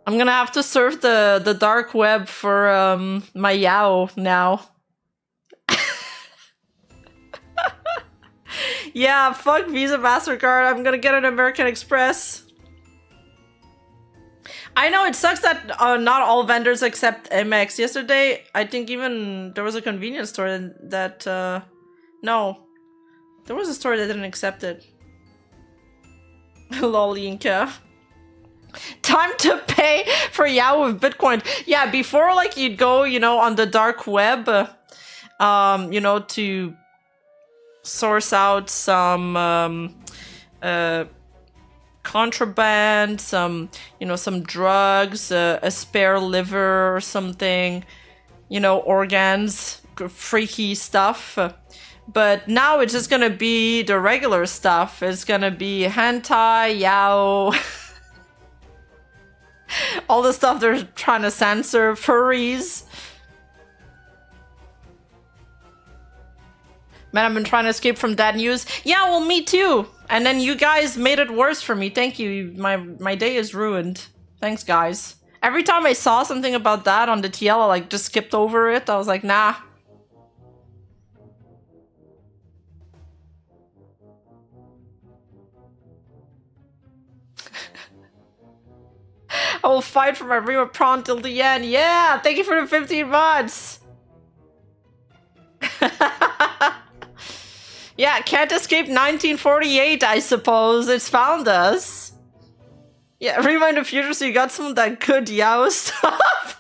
I'm gonna have to surf the dark web for my Yao now. Yeah, fuck Visa, MasterCard. I'm gonna get an American Express. I know it sucks that not all vendors accept Amex. Yesterday, I think even there was a convenience store that no, there was a store that didn't accept it. Lol, Yinka. Time to pay for Yao with Bitcoin. Yeah, before like you'd go, you know, on the dark web, you know, to source out some contraband, some, you know, some drugs, a spare liver or something, you know, organs, freaky stuff. But now it's just gonna be the regular stuff. It's gonna be hentai, Yao, all the stuff they're trying to censor, furries. Man, I've been trying to escape from that news. Yeah, well, me too. And then you guys made it worse for me. Thank you. My day is ruined. Thanks, guys. Every time I saw something about that on the TL, I like just skipped over it. I was like, nah. I will fight for my Rima prawn till the end. Yeah, thank you for the 15 months. Yeah, can't escape 1948, I suppose. It's found us. Yeah, Rima in the future, so you got some of that good Yao stuff.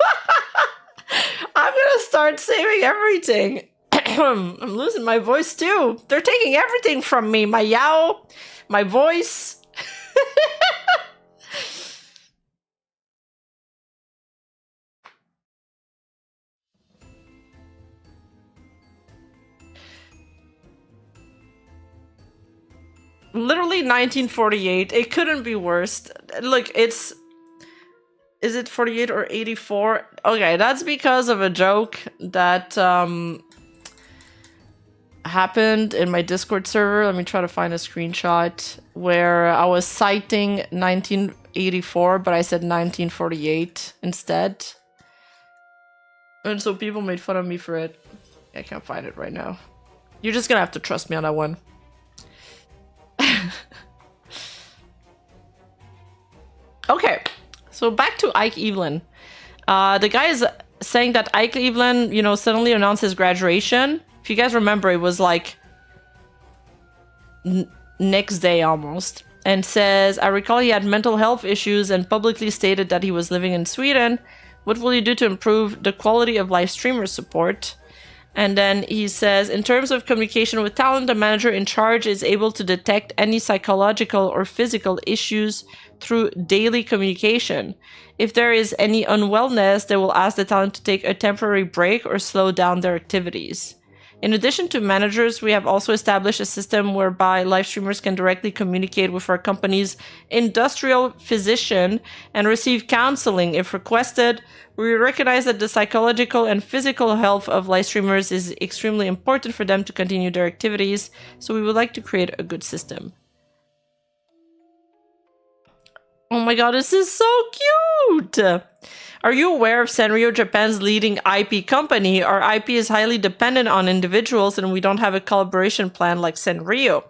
I'm gonna start saving everything. I'm losing my voice too. They're taking everything from me. My Yao, my voice. Literally 1948. It couldn't be worse. Look, it's... Is it 48 or 84? Okay, that's because of a joke that happened in my Discord server. Let me try to find a screenshot where I was citing 1984, but I said 1948 instead. And so people made fun of me for it. I can't find it right now. You're just gonna have to trust me on that one. Okay, so back to Ike Evelyn. The guy is saying that Ike Evelyn, you know, suddenly announced his graduation. If you guys remember, it was like next day almost. And says, I recall he had mental health issues and publicly stated that he was living in Sweden. What will you do to improve the quality of live streamer support? And then he says, in terms of communication with talent, the manager in charge is able to detect any psychological or physical issues through daily communication. If there is any unwellness, they will ask the talent to take a temporary break or slow down their activities. In addition to managers, we have also established a system whereby live streamers can directly communicate with our company's industrial physician and receive counseling if requested. We recognize that the psychological and physical health of live streamers is extremely important for them to continue their activities, so we would like to create a good system. Oh my god, this is so cute! Are you aware of Sanrio, Japan's leading IP company? Our IP is highly dependent on individuals and we don't have a collaboration plan like Sanrio.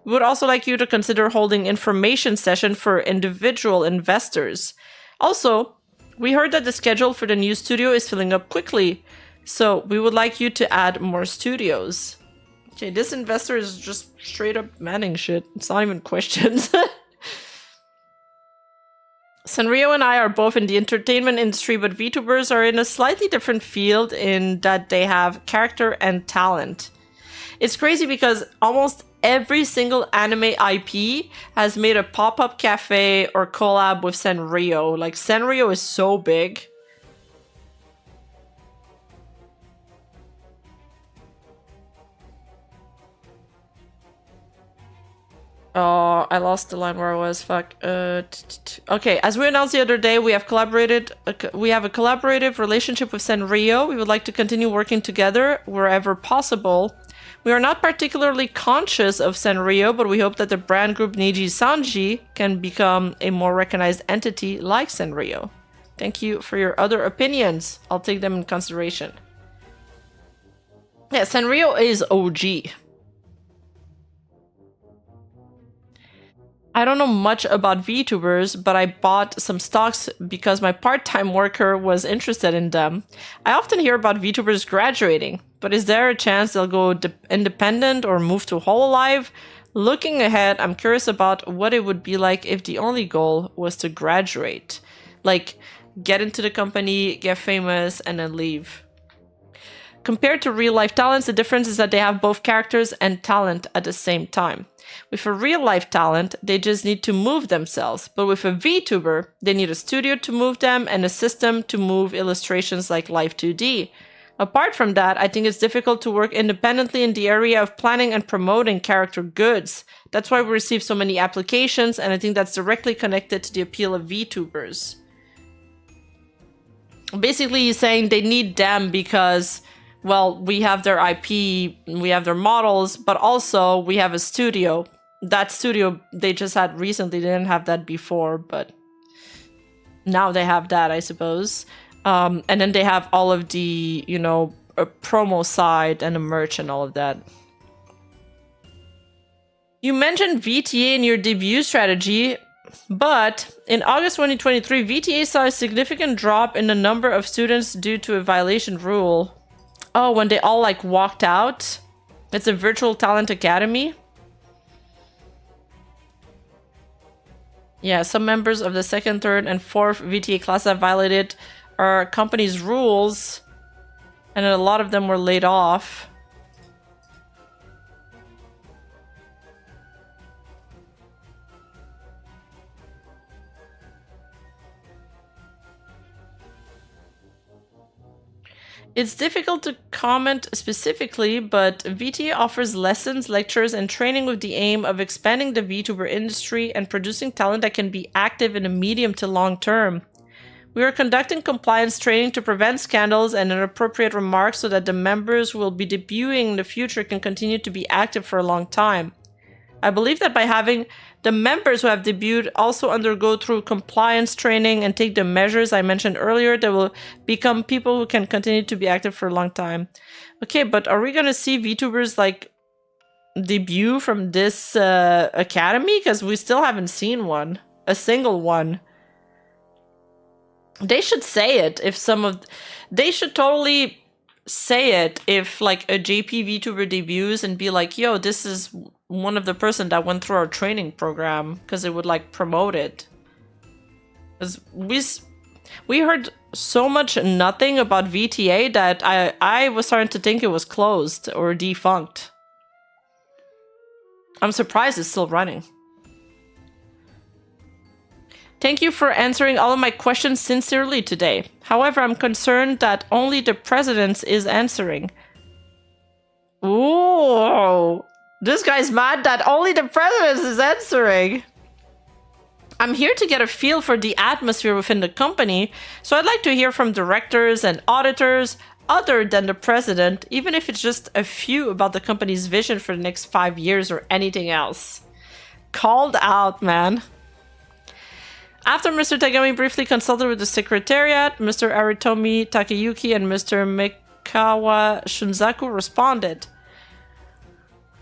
We would also like you to consider holding information session for individual investors. Also, we heard that the schedule for the new studio is filling up quickly, so we would like you to add more studios. Okay, this investor is just straight up manning shit. It's not even questions. Sanrio and I are both in the entertainment industry, but VTubers are in a slightly different field in that they have character and talent. It's crazy because almost every single anime IP has made a pop-up cafe or collab with Sanrio. Like, Sanrio is so big. Oh, I lost the line where I was. Fuck. Okay, as we announced the other day, we have collaborated. We have a collaborative relationship with Sanrio. We would like to continue working together wherever possible. We are not particularly conscious of Sanrio, but we hope that the brand group Nijisanji can become a more recognized entity like Sanrio. Thank you for your other opinions. I'll take them in consideration. Yeah, Sanrio is OG. I don't know much about VTubers, but I bought some stocks because my part-time worker was interested in them. I often hear about VTubers graduating, but is there a chance they'll go independent or move to Hololive? Looking ahead, I'm curious about what it would be like if the only goal was to graduate. Like, get into the company, get famous, and then leave. Compared to real-life talents, the difference is that they have both characters and talent at the same time. With a real-life talent, they just need to move themselves, but with a VTuber, they need a studio to move them and a system to move illustrations like Live 2D. Apart from that, I think it's difficult to work independently in the area of planning and promoting character goods. That's why we receive so many applications, and I think that's directly connected to the appeal of VTubers. Basically, he's saying they need them because, well, we have their IP, we have their models, but also we have a studio. That studio they just had recently, they didn't have that before, but now they have that, I suppose. And then they have all of the, you know, a promo side and the merch and all of that. You mentioned VTA in your debut strategy, but in August 2023, VTA saw a significant drop in the number of students due to a violation rule. Oh, when they all like walked out? It's a virtual talent academy. Yeah, some members of the second, third, and fourth VTA class have violated our company's rules, and a lot of them were laid off. It's difficult to comment specifically, but VTA offers lessons, lectures, and training with the aim of expanding the VTuber industry and producing talent that can be active in the medium to long term. We are conducting compliance training to prevent scandals and inappropriate remarks so that the members who will be debuting in the future can continue to be active for a long time. I believe that by having the members who have debuted also undergo through compliance training and take the measures I mentioned earlier, they will become people who can continue to be active for a long time. Okay, but are we going to see VTubers like debut from this academy? Because we still haven't seen one. A single one. They should say it if some of... They should totally say it if like a JP VTuber debuts and be like, yo, this is one of the person that went through our training program, because it would like promote it. Because we heard so much nothing about VTA that I was starting to think it was closed or defunct. I'm surprised it's still running. Thank you for answering all of my questions sincerely today. However, I'm concerned that only the president is answering. Ooh, this guy's mad that only the president is answering. I'm here to get a feel for the atmosphere within the company, so I'd like to hear from directors and auditors other than the president, even if it's just a few about the company's vision for the next 5 years or anything else. Called out, man. After Mr. Tagami briefly consulted with the Secretariat, Mr. Aritomi Takeyuki and Mr. Mikawa Shunzaku responded.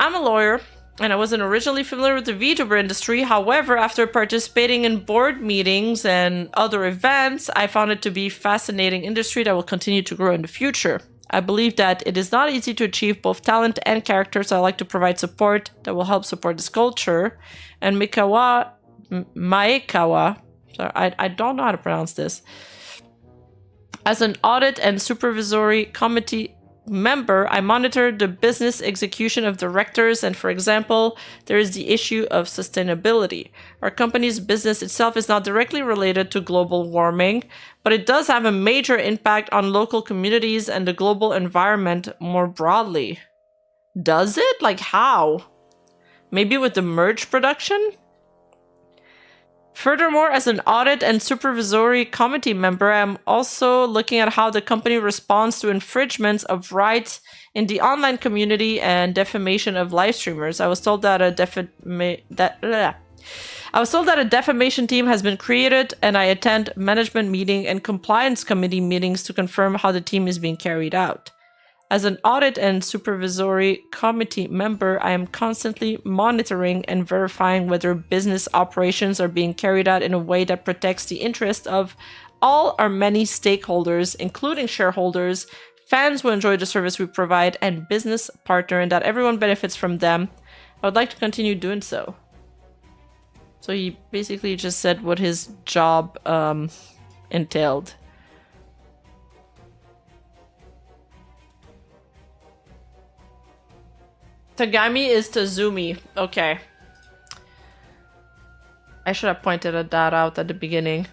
I'm a lawyer, and I wasn't originally familiar with the VTuber industry. However, after participating in board meetings and other events, I found it to be a fascinating industry that will continue to grow in the future. I believe that it is not easy to achieve both talent and characters. I like to provide support that will help support this culture. And Maekawa, sorry, I don't know how to pronounce this. As an audit and supervisory committee member, I monitor the business execution of directors, and for example, there is the issue of sustainability. Our company's business itself is not directly related to global warming, but it does have a major impact on local communities and the global environment more broadly. Does it? Like how? Maybe with the merge production? Furthermore, as an audit and supervisory committee member, I'm also looking at how the company responds to infringements of rights in the online community and defamation of live streamers. I was told that a defamation team has been created, and I attend management meeting and compliance committee meetings to confirm how the team is being carried out. As an audit and supervisory committee member, I am constantly monitoring and verifying whether business operations are being carried out in a way that protects the interest of all our many stakeholders, including shareholders, fans who enjoy the service we provide, and business partner, and that everyone benefits from them. I would like to continue doing so. So he basically just said what his job entailed. Tagami is Tazumi. Okay. I should have pointed that out at the beginning.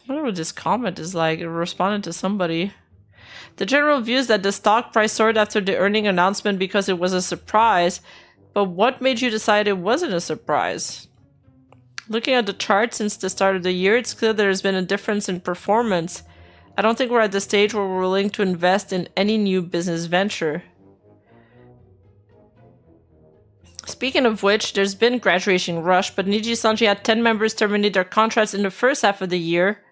I wonder what this comment is like. It responded to somebody. The general view is that the stock price soared after the earning announcement because it was a surprise. But what made you decide it wasn't a surprise? Looking at the chart since the start of the year, it's clear there has been a difference in performance. I don't think we're at the stage where we're willing to invest in any new business venture. Speaking of which, there's been graduation rush, but Nijisanji had 10 members terminate their contracts in the first half of the year.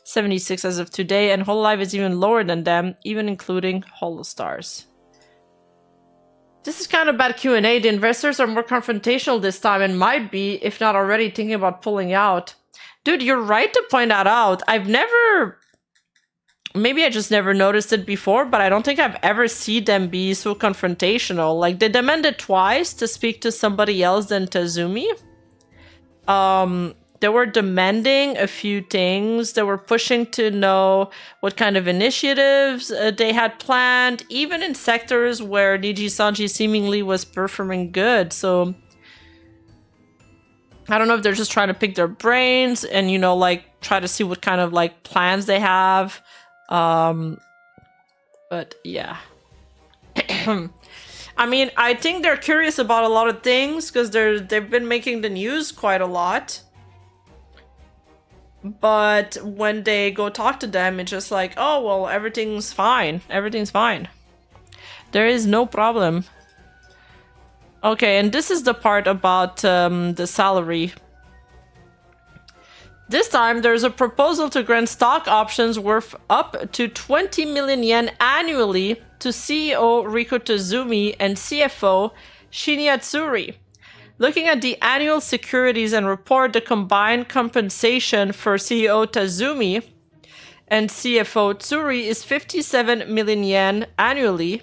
76 as of today, and Hololive is even lower than them, even including Holostars. This is kind of bad Q&A. The investors are more confrontational this time and might be, if not already, thinking about pulling out. Dude, you're right to point that out. I've never... Maybe I just never noticed it before, but I don't think I've ever seen them be so confrontational. Like, they demanded twice to speak to somebody else than Tazumi. They were demanding a few things. They were pushing to know what kind of initiatives they had planned, even in sectors where Nijisanji seemingly was performing good. So I don't know if they're just trying to pick their brains and, you know, like try to see what kind of like plans they have. But yeah. I mean, I think they're curious about a lot of things because they've been making the news quite a lot. But when they go talk to them, it's just like, oh, well, everything's fine. Everything's fine. There is no problem. Okay, and this is the part about the salary. This time, there's a proposal to grant stock options worth up to 20 million yen annually to CEO Riko Tazumi and CFO Shinya Tsuri. Looking at the annual securities and report, the combined compensation for CEO Tazumi and CFO Tsuri is 57 million yen annually.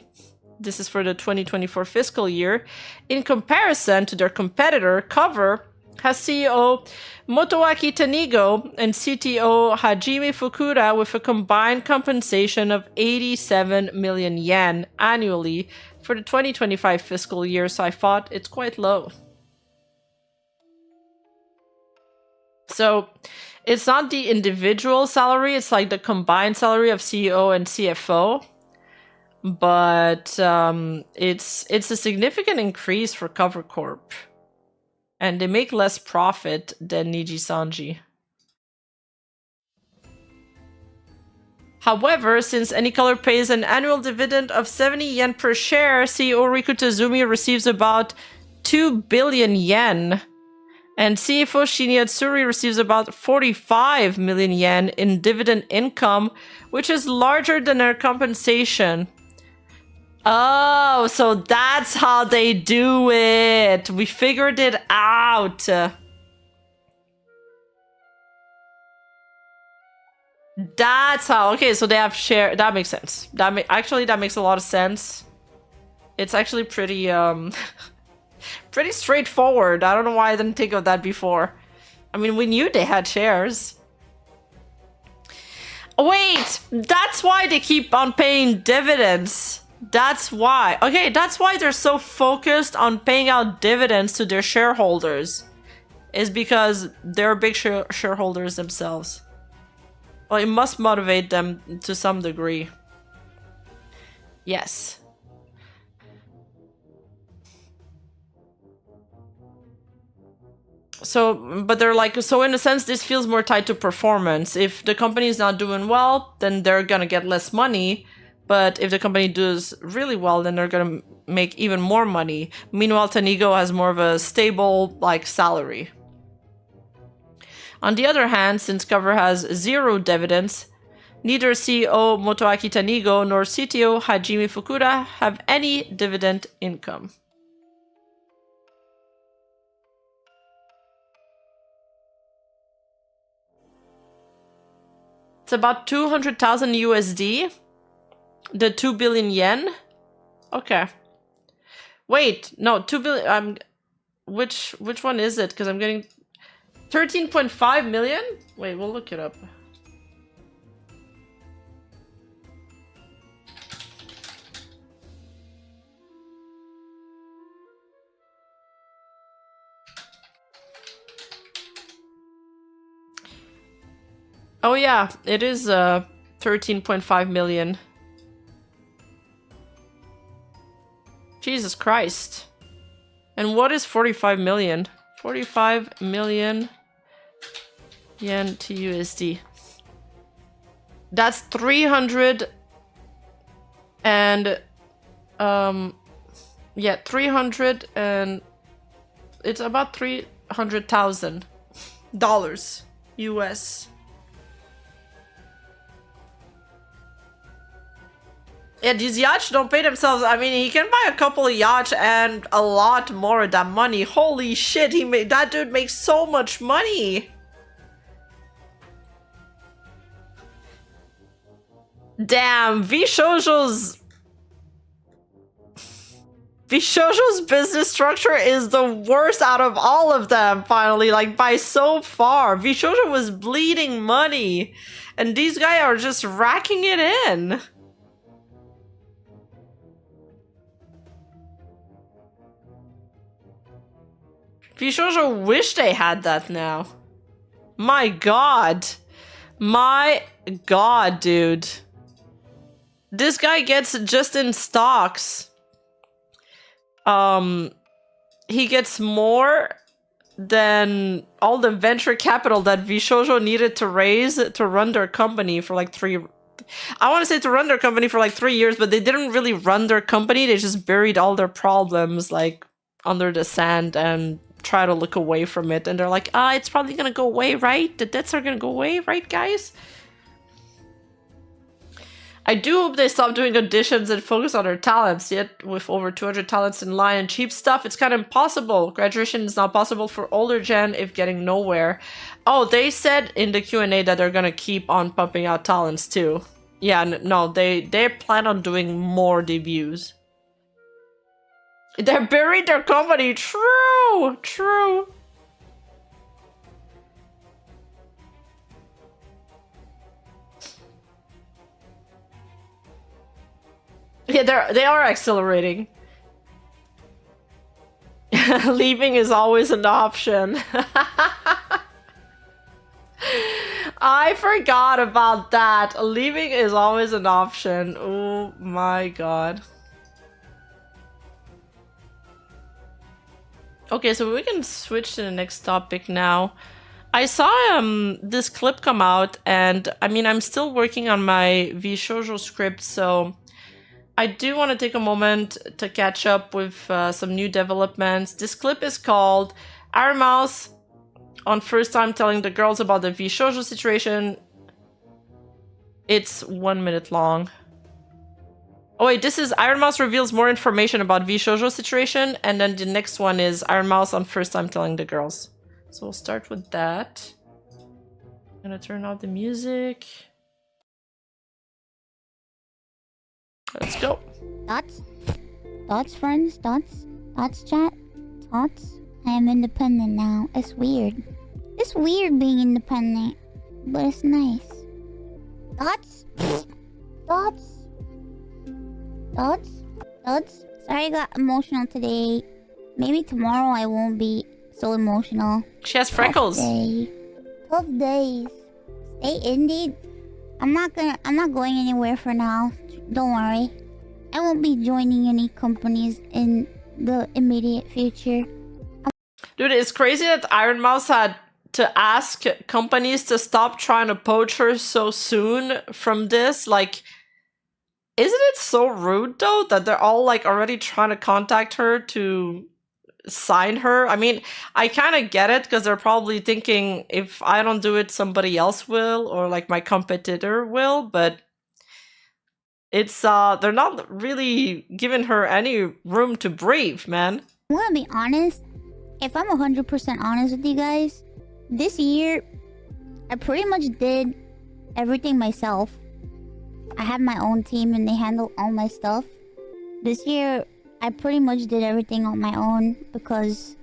This is for the 2024 fiscal year. In comparison to their competitor, Cover has CEO Motoaki Tanigo and CTO Hajime Fukuda with a combined compensation of 87 million yen annually for the 2025 fiscal year, so I thought it's quite low. So it's not the individual salary, it's like the combined salary of CEO and CFO. But it's a significant increase for Cover Corp. And they make less profit than Nijisanji. However, since AnyColor pays an annual dividend of 70 yen per share, CEO Riko Tazumi receives about 2 billion yen. And CFO Shinya Tsuri receives about 45 million yen in dividend income, which is larger than their compensation. Oh, so that's how they do it. We figured it out. That's how. Okay, so they have share. That makes sense. Actually, that makes a lot of sense. It's actually pretty pretty straightforward. I don't know why I didn't think of that before. I mean, we knew they had shares. Wait, that's why they keep on paying dividends. That's why. Okay, that's why they're so focused on paying out dividends to their shareholders. Is because they're big shareholders themselves. Well, it must motivate them to some degree. Yes. So, but they're like, so in a sense, this feels more tied to performance. If the company is not doing well, then they're gonna get less money. But if the company does really well, then they're gonna make even more money. Meanwhile, Tanigo has more of a stable, like, salary. On the other hand, since Cover has 0 dividends, neither CEO Motoaki Tanigo nor CTO Hajime Fukuda have any dividend income. It's about 200,000 USD. The 2 billion yen. Okay. Wait, no, 2 billion. Which one is it? Because I'm getting 13.5 million. Wait, we'll look it up. Oh yeah, it is 13.5 million. Jesus Christ. And what is 45 million? 45 million yen to USD. That's 300 and yeah, 300 and it's about $300,000 US. Yeah, these yachts don't pay themselves. I mean, he can buy a couple of yachts and a lot more of that money. Holy shit, that dude makes so much money. Damn, Vshojo's business structure is the worst out of all of them, finally, like by so far. Vshojo was bleeding money, and these guys are just racking it in. Vshojo wish they had that now. My god. My god, dude. This guy gets just in stocks. He gets more than all the venture capital that Vshojo needed to raise to run their company for like 3 years, but they didn't really run their company. They just buried all their problems like under the sand and try to look away from it. And they're like, it's probably gonna go away, right? The debts are gonna go away, right, guys? I do hope they stop doing auditions and focus on their talents. Yet, with over 200 talents in line and cheap stuff, it's kind of impossible. Graduation is not possible for older gen if getting nowhere. Oh, they said in the Q&A that they're gonna keep on pumping out talents too. Yeah, no, they plan on doing more debuts. They buried their company. True, true. Yeah, they are accelerating. Leaving is always an option. I forgot about that. Leaving is always an option. Oh my god. Okay, so we can switch to the next topic now. I saw this clip come out, and I mean, I'm still working on my Vshojo script, so I do want to take a moment to catch up with some new developments. This clip is called Iron Mouse on first time telling the girls about the Vshojo situation. It's 1 minute long. Oh wait, this is Iron Mouse reveals more information about Vshojo situation, and then the next one is Iron Mouse on first time telling the girls. So we'll start with that. I'm gonna turn off the music. Let's go. Thoughts? Thoughts, friends? Thoughts? Thoughts, chat? Thoughts? I am independent now. It's weird. It's weird being independent, but it's nice. Thoughts? Thoughts? Thoughts? Thoughts? Sorry I got emotional today. Maybe tomorrow I won't be so emotional. She has freckles. 12 days. Stay indie. I'm not going anywhere for now. Don't worry. I won't be joining any companies in the immediate future. Dude, it's crazy that Iron Mouse had to ask companies to stop trying to poach her so soon from this. Like, isn't it so rude though that they're all like already trying to contact her to sign her? I mean, I kind of get it because they're probably thinking if I don't do it, somebody else will, or like my competitor will, but it's they're not really giving her any room to breathe, man. I want to be honest. If I'm 100% honest with you guys, this year I pretty much did everything myself. I had my own team and they handled all my stuff. This year I pretty much did everything on my own because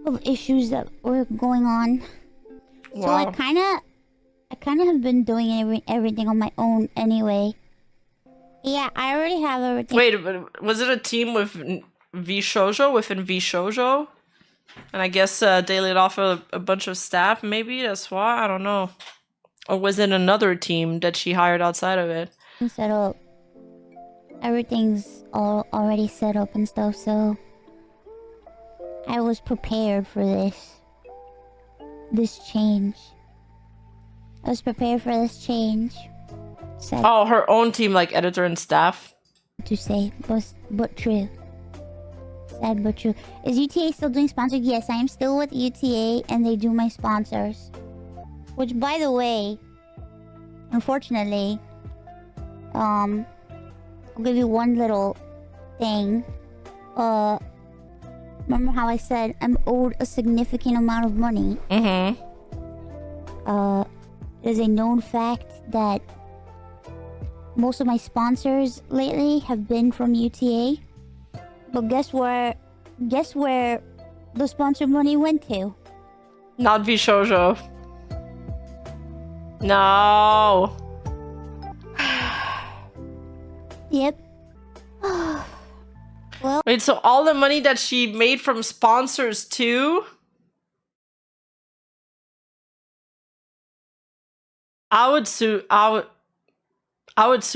of issues that were going on. Wow. So I kind of have been doing everything on my own anyway. Yeah, I already have everything. Wait, but was it a team with Vshojo, within Vshojo? And I guess they laid off a bunch of staff, maybe? That's why? I don't know. Or was it another team that she hired outside of it? Set up. Everything's all already set up and stuff, so... I was prepared for this change. I was prepared for this change. Sad oh, her own team, like editor and staff? to say, but true. Sad but true. Is UTA still doing sponsored? Yes, I am still with UTA and they do my sponsors. Which, by the way, unfortunately, I'll give you one little thing. Remember how I said I'm owed a significant amount of money? Mm-hmm. It is a known fact that most of my sponsors lately have been from UTA. But guess where the sponsor money went to? Not Vshojo. No. Yep. Well, wait, so all the money that she made from sponsors too? I would sue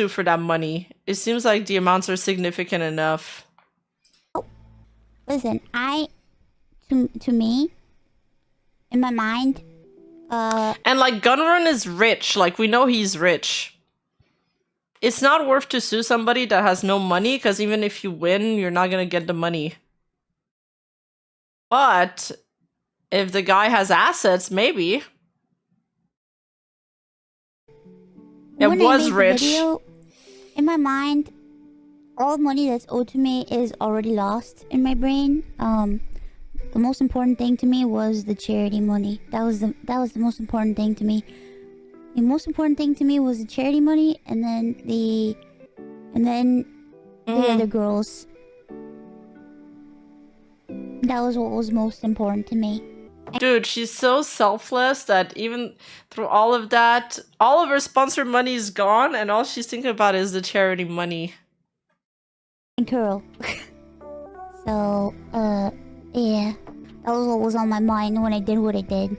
for that money. It seems like the amounts are significant enough. listen, to me, in my mind, and like Gunrun is rich, like we know he's rich. It's not worth to sue somebody that has no money, because even if you win, you're not gonna get the money. But if the guy has assets, maybe. It was rich. In my mind, all money that's owed to me is already lost in my brain. The most important thing to me was the charity money. That was the most important thing to me. The most important thing to me was the charity money, and then the other girls. That was what was most important to me. Dude, she's so selfless that even through all of that, all of her sponsored money is gone, and all she's thinking about is the charity money. Girl. So, yeah. That was what was on my mind when I did what I did.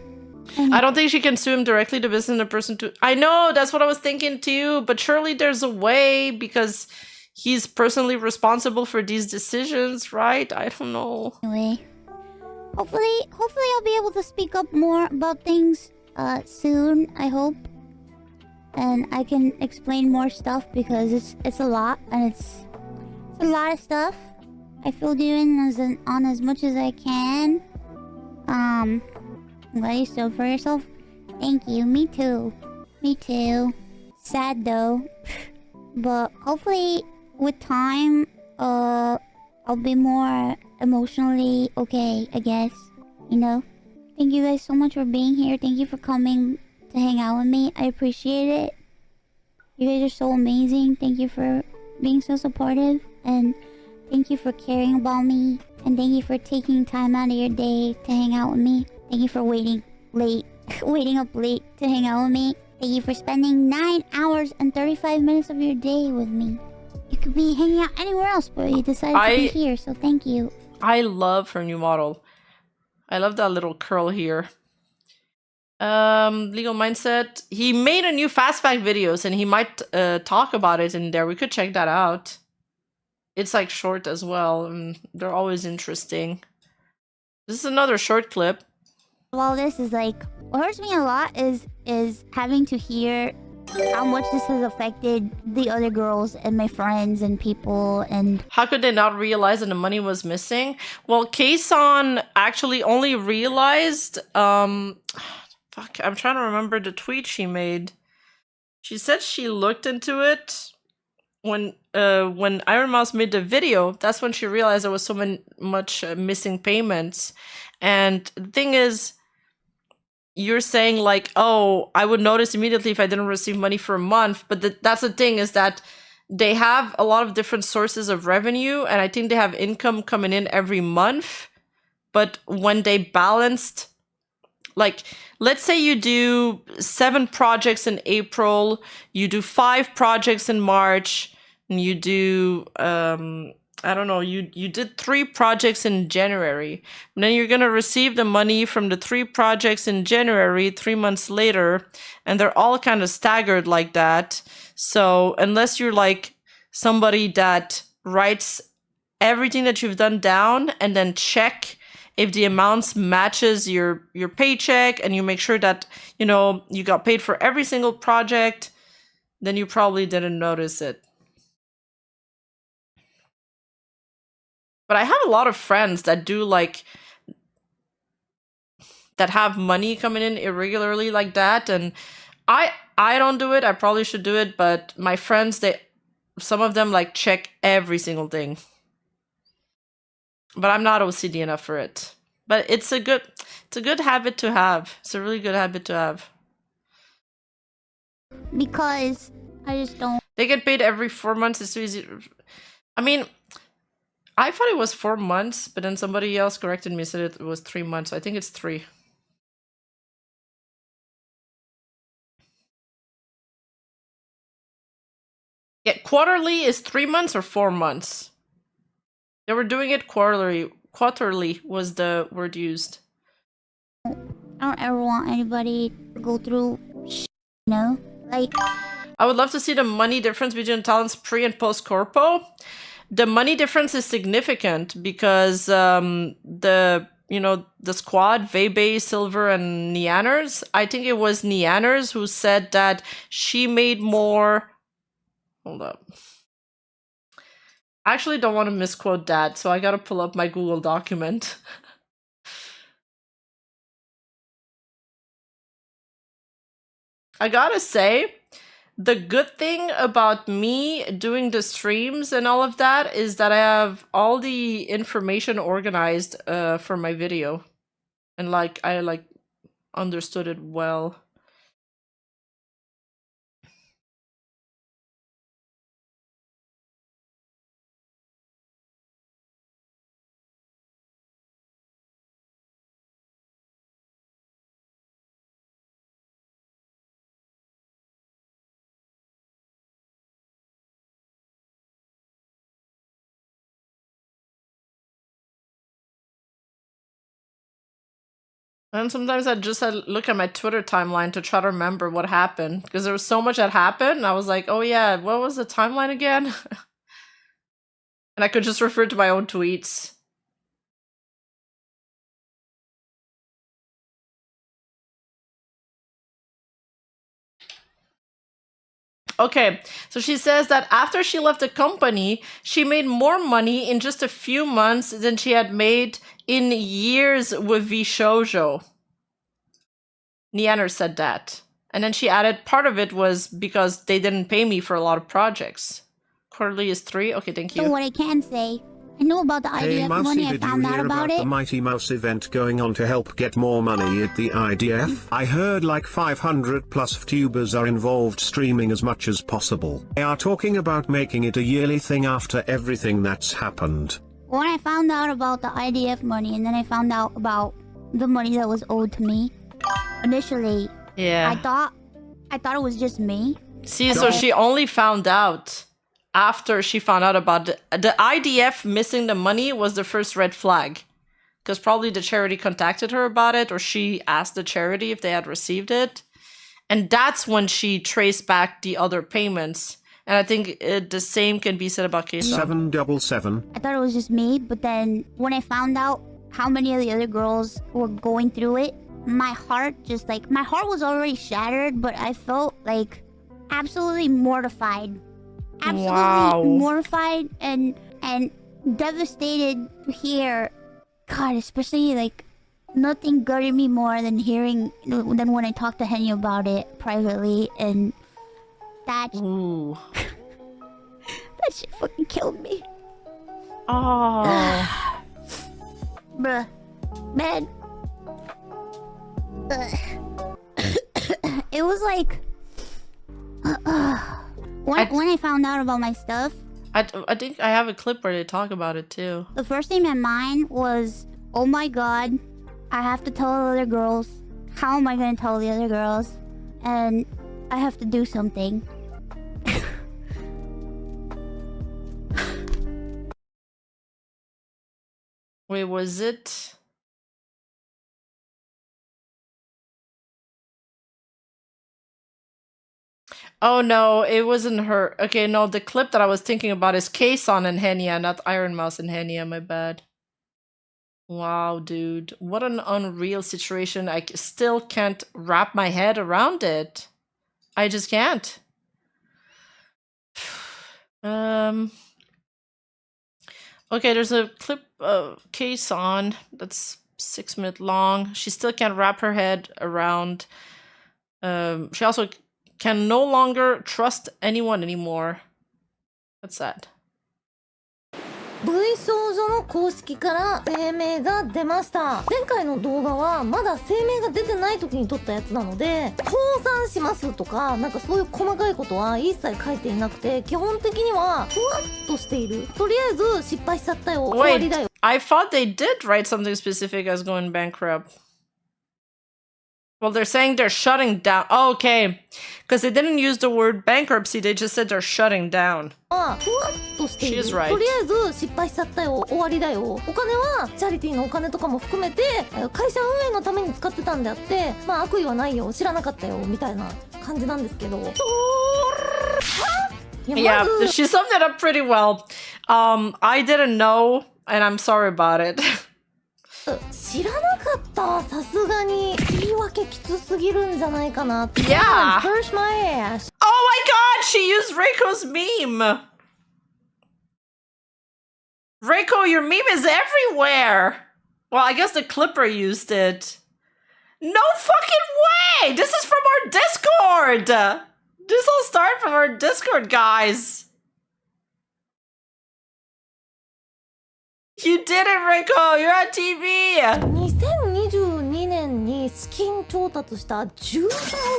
I don't think she can sue him directly to business a person to... I know, that's what I was thinking too, but surely there's a way because he's personally responsible for these decisions, right? I don't know. Anyway, hopefully I'll be able to speak up more about things soon, I hope. And I can explain more stuff because it's a lot, and it's a lot of stuff. I feel doing on as much as I can. I'm glad you stood for yourself. Thank you. Me too. Me too. Sad though. But hopefully with time, I'll be more emotionally okay, I guess. You know? Thank you guys so much for being here. Thank you for coming to hang out with me. I appreciate it. You guys are so amazing. Thank you for being so supportive. And thank you for caring about me. And thank you for taking time out of your day to hang out with me. Thank you for waiting up late to hang out with me. Thank you for spending 9 hours and 35 minutes of your day with me. You could be hanging out anywhere else, but you decided to be here, so thank you. I love her new model. I love that little curl here. Legal Mindset. He made a new fast fact videos and he might talk about it in there. We could check that out. It's like short as well, and they're always interesting. This is another short clip. Well, this is like, what hurts me a lot is having to hear how much this has affected the other girls and my friends and people. And how could they not realize that the money was missing? Well, Kayson actually only realized fuck, I'm trying to remember the tweet she made. She said she looked into it when Iron Mouse made the video. That's when she realized there was so much missing payments. And the thing is, you're saying like, oh, I would notice immediately if I didn't receive money for a month. But that's the thing, is that they have a lot of different sources of revenue, and I think they have income coming in every month. But when they balanced, like, let's say you do 7 projects in April, you do 5 projects in March, and you do, I don't know, you did 3 projects in January. And then you're going to receive the money from the 3 projects in January 3 months later, and they're all kind of staggered like that. So unless you're like somebody that writes everything that you've done down and then check if the amounts matches your paycheck, and you make sure that, you know, you got paid for every single project, then you probably didn't notice it. But I have a lot of friends that do like, that have money coming in irregularly like that, and I don't do it. I probably should do it, but my friends, some of them like check every single thing. But I'm not OCD enough for it. But it's a good habit to have. It's a really good habit to have. Because I just don't. They get paid every 4 months. It's so easy. I mean, I thought it was 4 months, but then somebody else corrected me, said it was 3 months. So I think it's 3. Yeah, quarterly is 3 months or 4 months. They were doing it quarterly. Quarterly was the word used. I don't ever want anybody to go through you know? Like, I would love to see the money difference between talents pre and post corpo. The money difference is significant because the squad, Vebe, Silver, and Neanners, I think it was Neanners who said that she made more. Hold up. I actually don't want to misquote that, so I gotta pull up my Google document. I gotta say, the good thing about me doing the streams and all of that is that I have all the information organized for my video. And like, I like understood it well. And sometimes I just look at my Twitter timeline to try to remember what happened, because there was so much that happened, and I was like, oh yeah, what was the timeline again? And I could just refer to my own tweets. Okay, so she says that after she left the company, she made more money in just a few months than she had made in years with Vshojo. Neander said that. And then she added, part of it was because they didn't pay me for a lot of projects. Quarterly is 3? Okay, thank you. So what I can say, I know about the IDF money, I found out about it. The Mighty Mouse event going on to help get more money at the IDF? I heard like 500 plus VTubers are involved streaming as much as possible. They are talking about making it a yearly thing after everything that's happened. When I found out about the IDF money, and then I found out about the money that was owed to me, initially, yeah, I thought it was just me. See, so she only found out after she found out about the IDF missing the money was the first red flag. Because probably the charity contacted her about it, or she asked the charity if they had received it. And that's when she traced back the other payments. And I think the same can be said about Keisan. 777. I thought it was just me, but then when I found out how many of the other girls were going through it, my heart just like, my heart was already shattered, but I felt like absolutely mortified. Absolutely mortified and devastated to hear. God, especially like nothing gutted me more than hearing than when I talked to Henny about it privately, and that Ooh. that shit fucking killed me. Oh. Bruh. Man. It was like when I found out about my stuff, I think I have a clip where they talk about it too. the first thing in my mind was, oh my god, I have to tell the other girls. How am I gonna tell the other girls? And I have to do something. Wait, was it? Oh no, it wasn't her. Okay, no, the clip that I was thinking about is Keisan and Henya, not Iron Mouse and Henya, my bad. Wow, dude. What an unreal situation. I still can't wrap my head around it. I just can't. Okay, there's a clip of Keisan that's 6 minutes long. She still can't wrap her head around. She also can no longer trust anyone anymore. That's sad. Vshojo の公式から声明が出ました。前回の動画はまだ声明が出てない時に撮ったやつなので、降参しますとかなんかそういう細かいことは一切書いていなくて、基本的にはふわっとしている。とりあえず失敗しちゃったよ、終わりだよ。 I thought they did write something specific as going bankrupt. Well, they're saying they're shutting down. Oh, okay. Because they didn't use the word bankruptcy, they just said they're shutting down. ふわっとしている。 She is right. とりあえず失敗しちゃったよ、終わりだよ。お金はチャリティーのお金とかも含めて会社運営のために使ってたんであって、まあ悪意はないよ、知らなかったよみたいな感じなんですけど。Yeah, she summed it up pretty well. I didn't know, and I'm sorry about it. 知らなかった。さすがに言い訳きつすぎるんじゃないかな。 Yeah. Push my ass. Oh my god, she used Reiko's meme. Reiko, your meme is everywhere. Well, I guess the Clipper used it. No fucking way! This is from our Discord! This all started from our Discord, guys. You did it, Reiko! You're on TV! 2022年に資金調達した13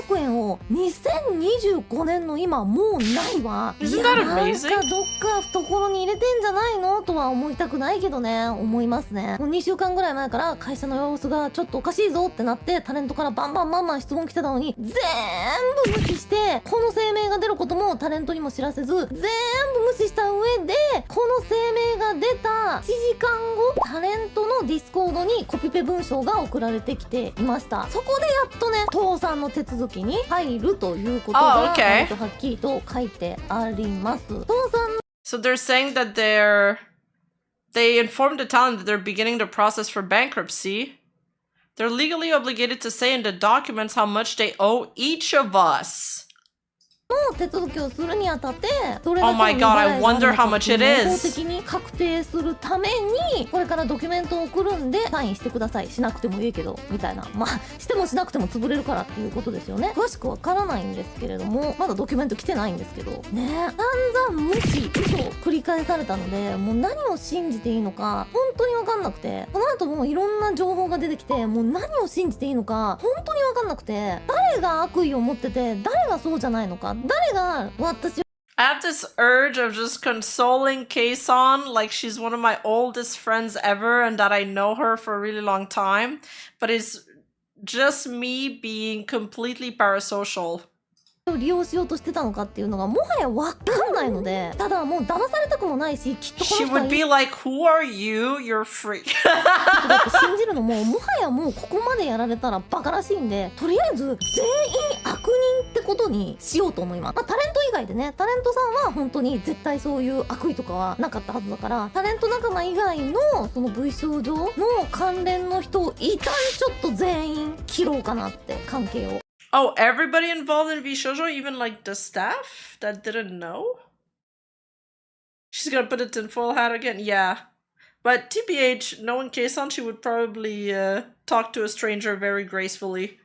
億円を2025年の今もうないわ。 Isn't いや that なん amazing? かどっか懐に入れてんじゃないのとは思いたくないけどね、思いますね。もう2週間ぐらい前から会社の様子がちょっとおかしいぞってなってタレントからバンバン質問来てたのに全部無視して、この声明が出ることもタレントにも知らせず全部無視した上で、この声明が出た1時間後タレントのディスコードにコピペ文章が送られてきていました。そこでやっとね、倒産の手続きに入るということが、はっきりと書いてあります。倒産 So they're saying that they informed the talent that they're beginning the process for bankruptcy. They're legally obligated to say in the documents how much they owe each of us. の手続きをするにあたって、ど Oh my god, I wonder how much it is. 法的に確定するためにこれからドキュメントを送るんでサインしてください。しなくてもいいけどみたいな、まあしてもしなくても潰れるからっていうことですよね。詳しくわからないんですけれども、まだドキュメント来てないんですけどね。散々無視嘘を繰り返されたので、もう何を信じていいのか本当にわかんなくて、この後もいろんな情報が出てきて、もう何を信じていいのか本当にわかんなくて、誰が悪意を持ってて誰がそうじゃないのか、誰が私 I have this urge of just consoling Keisan like she's one of my oldest friends ever and that I know her for a really long time, but it's just me being completely parasocial. 利用しようとしてたのかっていうのがもはやわかんないので、ただもう騙されたくもないし、きっとこ She の人は would be like, "Who are you? You're free." だって信じるのももはやもうここまでやられたらバカらしいんで、とりあえず全員悪人ってことにしようと思います。まあタレント以外でね、タレントさんは本当に絶対そういう悪意とかはなかったはずだから、タレント仲間以外のその V 症状の関連の人を一旦ちょっと全員切ろうかなって、関係を。Oh, everybody involved in Vshojo, even like the staff that didn't know? She's gonna put it in full hat again? Yeah. But TBH, knowing Keisan, she would probably talk to a stranger very gracefully.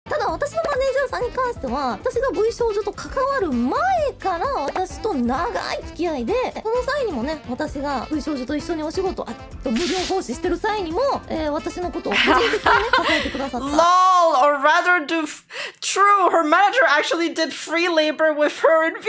ただ私のマネージャーさんに関しては、私が V 少女と関わる前から私と長い付き合いで、その際にもね、私が V 少女と一緒にお仕事無料奉仕してる際にも、私のことを個人的にね、支えてくださった。LOL, or rather true, her manager actually did free labor with her in Vshojo!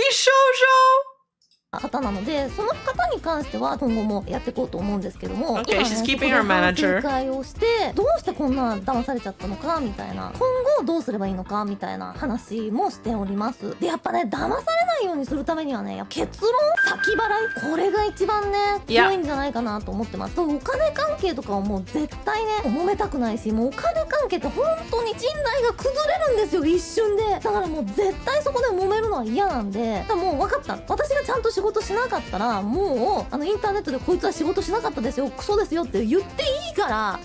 方なので、その方に関しては今後もやっていこうと思うんですけども、 Okay, 今ね、 she's そこ keeping で her 反 manager. 省会をして、どうしてこんな騙されちゃったのかみたいな、今後どうすればいいのかみたいな話もしております。でやっぱね、騙されないようにするためにはね、結論先払い、これが一番ね強いんじゃないかなと思ってます。お金関係とかはもう絶対ね揉めたくないし、もうお金関係って本当に信頼が崩れるんですよ、一瞬で。だからもう絶対そこで揉めるのは嫌なんで、だからもう分かった、私がちゃんと仕事しなかったらもうインターネットでこいつは仕事しなかったですよ、クソですよって言っていいから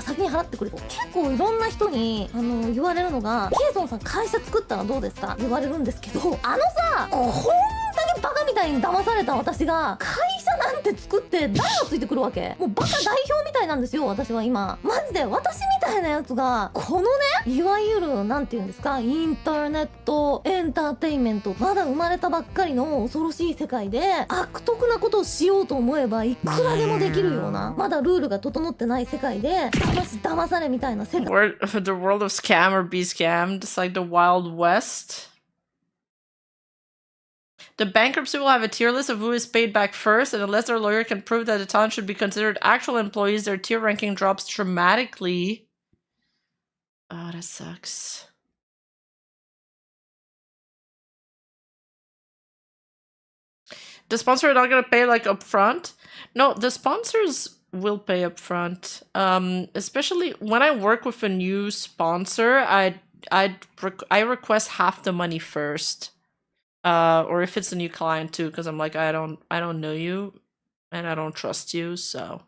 先に払ってくれと。結構いろんな人に言われるのが、ケイソンさん会社作ったらどうですか言われるんですけど、さ、こんだけバカみたいに騙された私が会社なんて作って誰がついてくるわけ。もうバカ代表みたいなんですよ、私は今。マジで私みたいなやつがこのね、いわゆるなんて言うんですか、インターネットエンターテインメント、まだ生まれたばっかりの恐ろしい世界で悪徳なことをしようと思えばいくらでもできるような、まだルールが整ってない世界で騙されみたいな世界。The world of scam or be scammed. It's like the Wild West. The bankruptcy will have a tier list of who is paid back first, and unless their lawyer can prove that the talent should be considered actual employees, their tier ranking drops dramatically. Oh, that sucks. The sponsor are not gonna pay like upfront? No, the sponsors will pay upfront. Especially when I work with a new sponsor, I request half the money first. Or if it's a new client too, because I'm like, I don't know you and I don't trust you, so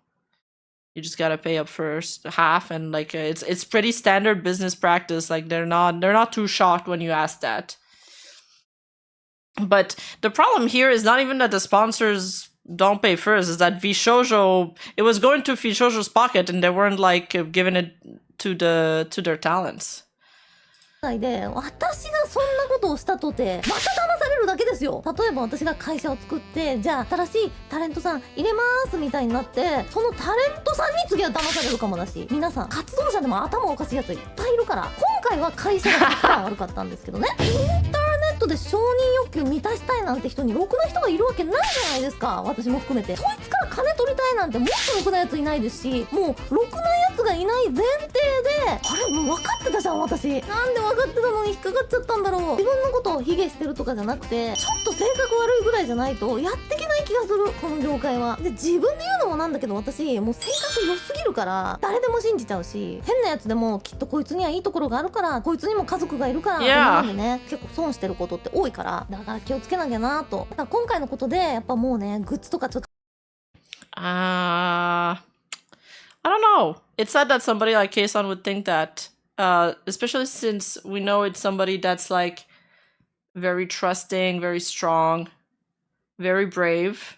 you just gotta pay up first half, and like it's pretty standard business practice. Like they're not too shocked when you ask that. But the problem here is not even that the sponsors don't pay first, is that Vshojo, it was going to Vshojo's pocket and they weren't like giving it to their talents. で私がそんなことをしたとてまた騙されるだけですよ。例えば私が会社を作って、じゃあ新しいタレントさん入れますみたいになって、そのタレントさんに次は騙されるかもだし、皆さん活動者でも頭おかしいやついっぱいいるから、今回は会社が一番悪かったんですけどね。インターネットで承認欲求満たしたいなんて人にろくな人がいるわけないじゃないですか、私も含めて。そいつから金取りたいなんてもっとろくなやついないですし、もうろくなやつがいない前提で、あれもう分かってたじゃん私、なんで分かってたのに引っかかっちゃったんだろう。自分のことを卑下してるとかじゃなくて、ちょっと性格悪いぐらいじゃないとやっていけない気がする、この業界は。で自分で言うのもなんだけど、私もう性格良すぎるから誰でも信じちゃうし、変なやつでもきっとこいつにはいいところがあるから、こいつにも家族がいるから、なんでね結構損してることって多いから、だから気をつけなきゃなと。だから今回のことでやっぱもうね、グッズとかちょっとI don't know. It's sad that somebody like Keisan would think that, especially since we know it's somebody that's like very trusting, very strong, very brave.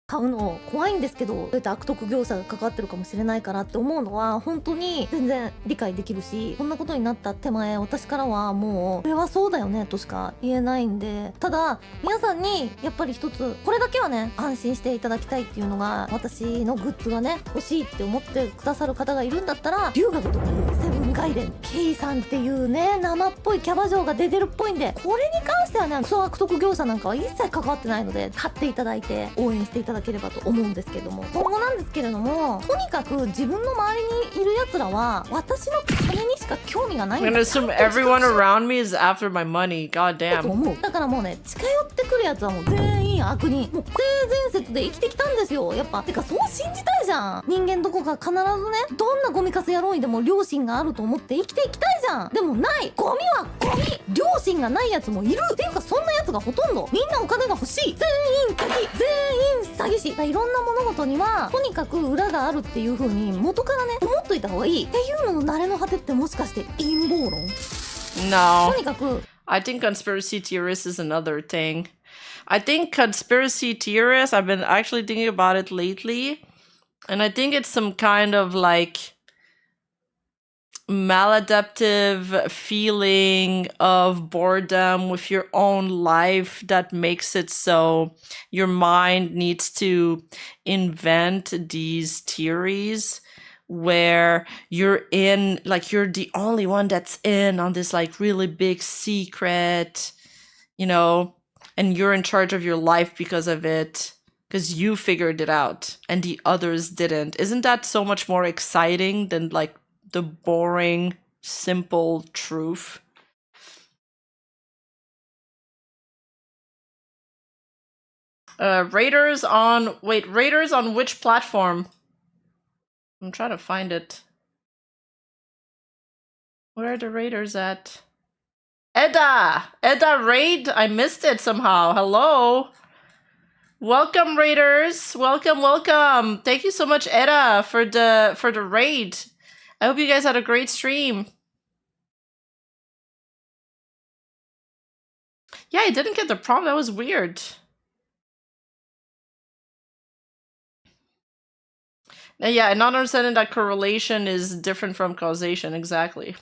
買うの怖いんですけど、そうやって悪徳業者がかかってるかもしれないからって思うのは本当に全然理解できるし、こんなことになった手前、私からはもうこれはそうだよねとしか言えないんで、ただ皆さんにやっぱり一つこれだけはね安心していただきたいっていうのが、私のグッズがね欲しいって思ってくださる方がいるんだったら、龍が如くセブン外伝ケイさんっていうね生っぽいキャバ嬢が出てるっぽいんで、これに関してはねクソ悪徳業者なんかは一切関わってないので、買っていただいて応援していただければと思うんですけども、今後なんですけれども、とにかく自分の周りにいる奴らは私の金にしか興味がないん I'm だ gonna assume everyone around me is after my money. God と damn. 思う。だからもうね、近寄ってくるやつはもう全員悪人、もう性善説で生きてきたんですよ。やっぱてかそう信じたいじゃん。人間どこか必ずね、どんなゴミカス野郎にでも良心があると思って生きていきたいじゃん。でもない。ゴミはゴミ。良心がないやつもいるっていうか、そんなやつがほとんど。みんなお金が欲しい。全員敵、全員詐欺師。だからいろんな物事にはとにかく裏があるっていう風に元からね思っといた方がいいっていうのの慣れの果てって、もしかして陰謀論？ No. とにかく I think conspiracy theorists is another thing. I think conspiracy theorists, I've been actually thinking about it lately, and I think it's some kind of like maladaptive feeling of boredom with your own life that makes it so your mind needs to invent these theories where you're in, like, you're the only one that's in on this like really big secret, you know, and you're in charge of your life because of it, because you figured it out and the others didn't. Isn't that so much more exciting than like the boring, simple truth? Raiders on which platform? I'm trying to find it. Where are the raiders at? Edda raid? I missed it somehow. Hello. Welcome, raiders. Welcome. Thank you so much, Edda, for the raid. I hope you guys had a great stream. Yeah, I didn't get the prompt. That was weird. Yeah, not understanding that correlation is different from causation. Exactly.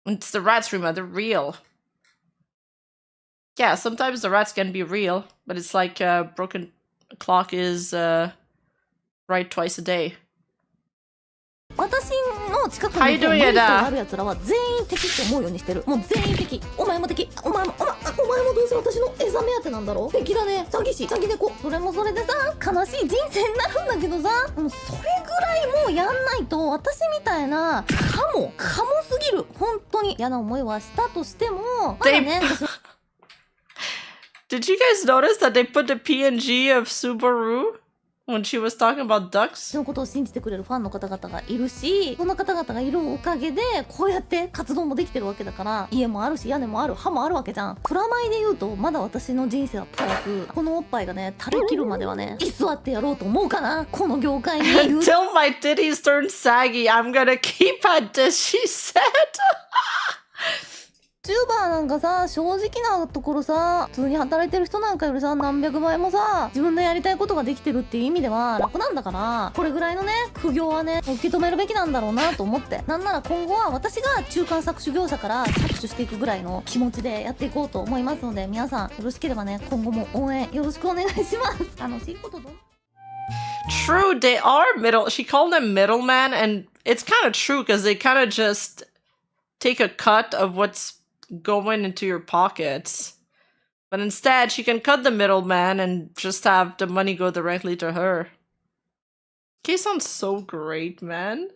It's the rats, Rima. They're real. Yeah, sometimes the rats can be real, but it's like broken clock is right twice a day. 私の近くに How you こう doing, メリットが Eda? あるやつらは全員敵って思うようにしてる。もう全員敵。お前も敵。お前もどうせ私の餌目当てなんだろ。敵だね。詐欺師、詐欺猫。それもそれでさ、悲しい人生になるんだけどさ、もうそれぐらいもうやんないと、私みたいなカモすぎる。本当に嫌な思いはしたとしても、まだね。Did you guys notice that they put the PNG of Subaru when she was talking about ducks? そのことを信じてくれるファンの方々がいるし、その方々がいるおかげでこうやって活動もできてるわけだから、家もあるし屋根もある、歯もあるわけじゃん。プラマイで言うとまだ私の人生はプラス、このおっぱいがね垂れ切るまではね居座ってやろうと思うかな、この業界にいる。 Until my titties turn saggy, I'm gonna keep at this, she said. チューバーなんかさ、正直なところさ、普通に働いてる人なんかよりさ何百倍もさ自分のやりたいことができてるっていう意味では楽なんだから、これぐらいのね苦行はね受け止めるべきなんだろうなと思って、なんなら今後は私が中間搾取業者から搾取していくぐらいの気持ちでやっていこうと思いますので、皆さんよろしければね今後も応援よろしくお願いします。楽しいことどん。 True, they are middle. She called them middlemen, and it's kind of true because they kind of just take a cut of what's going into your pockets. But instead, she can cut the middleman and just have the money go directly to her. Kay sounds so great, man.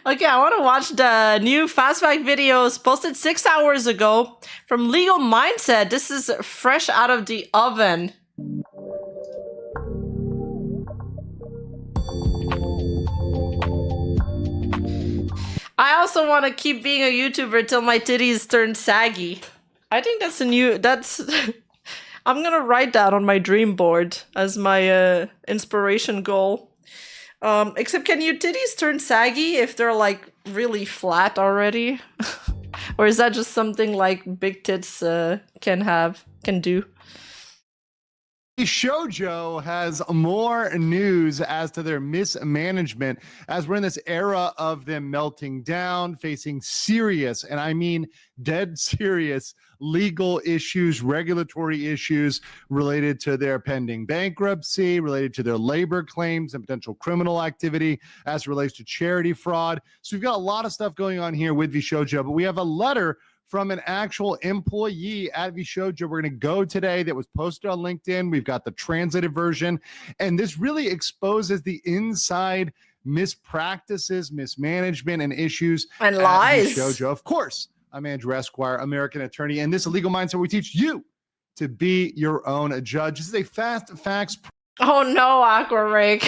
Okay, I want to watch the new fastback videos posted 6 hours ago from Legal Mindset. This is fresh out of the oven. I also want to keep being a YouTuber till my titties turn saggy. I think that's I'm gonna write that on my dream board as my inspiration goal. Except can your titties turn saggy if they're like really flat already? Or is that just something like big tits can do? Vshojo has more news as to their mismanagement as we're in this era of them melting down, facing serious, and I mean dead serious legal issues, regulatory issues related to their pending bankruptcy, related to their labor claims and potential criminal activity as it relates to charity fraud. So we've got a lot of stuff going on here with Vshojo, but we have a letter from an actual employee at Vshojo. We're going to go today that was posted on LinkedIn. We've got the translated version, and this really exposes the inside mispractices, mismanagement, and issues And at lies. Vshojo. Of course, I'm Andrew Esquire, American attorney, and this is Legal Mindset where we teach you to be your own judge. This is a fast facts Oh no, Aqua Rake.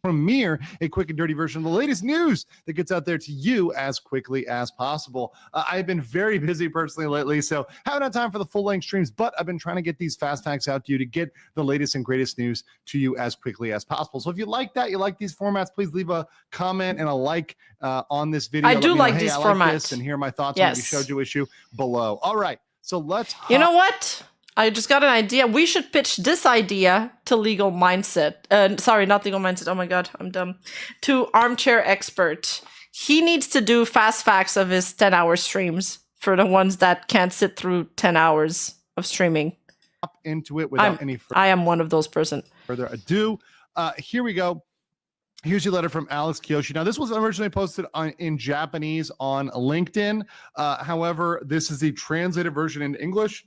premiere, a quick and dirty version of the latest news that gets out there to you as quickly as possible. I've been very busy personally lately, so haven't had time for the full-length streams, but I've been trying to get these fast facts out to you to get the latest and greatest news to you as quickly as possible. So if you like that, you like these formats, please leave a comment and a like on this video. I Let do me know, like hey, these I like formats. this, and here are my thoughts Yes. on the Vshojo issue below. All right, so let's You know what? I just got an idea. We should pitch this idea to Legal Mindset. Sorry, not Legal Mindset. Oh my god, I'm dumb. To Armchair Expert. He needs to do fast facts of his 10-hour streams for the ones that can't sit through 10 hours of streaming. hop into it without any I am one of those person. further ado. Here we go. Here's your letter from Alex Kiyoshi. Now, this was originally posted in Japanese on LinkedIn. However, this is the translated version in English.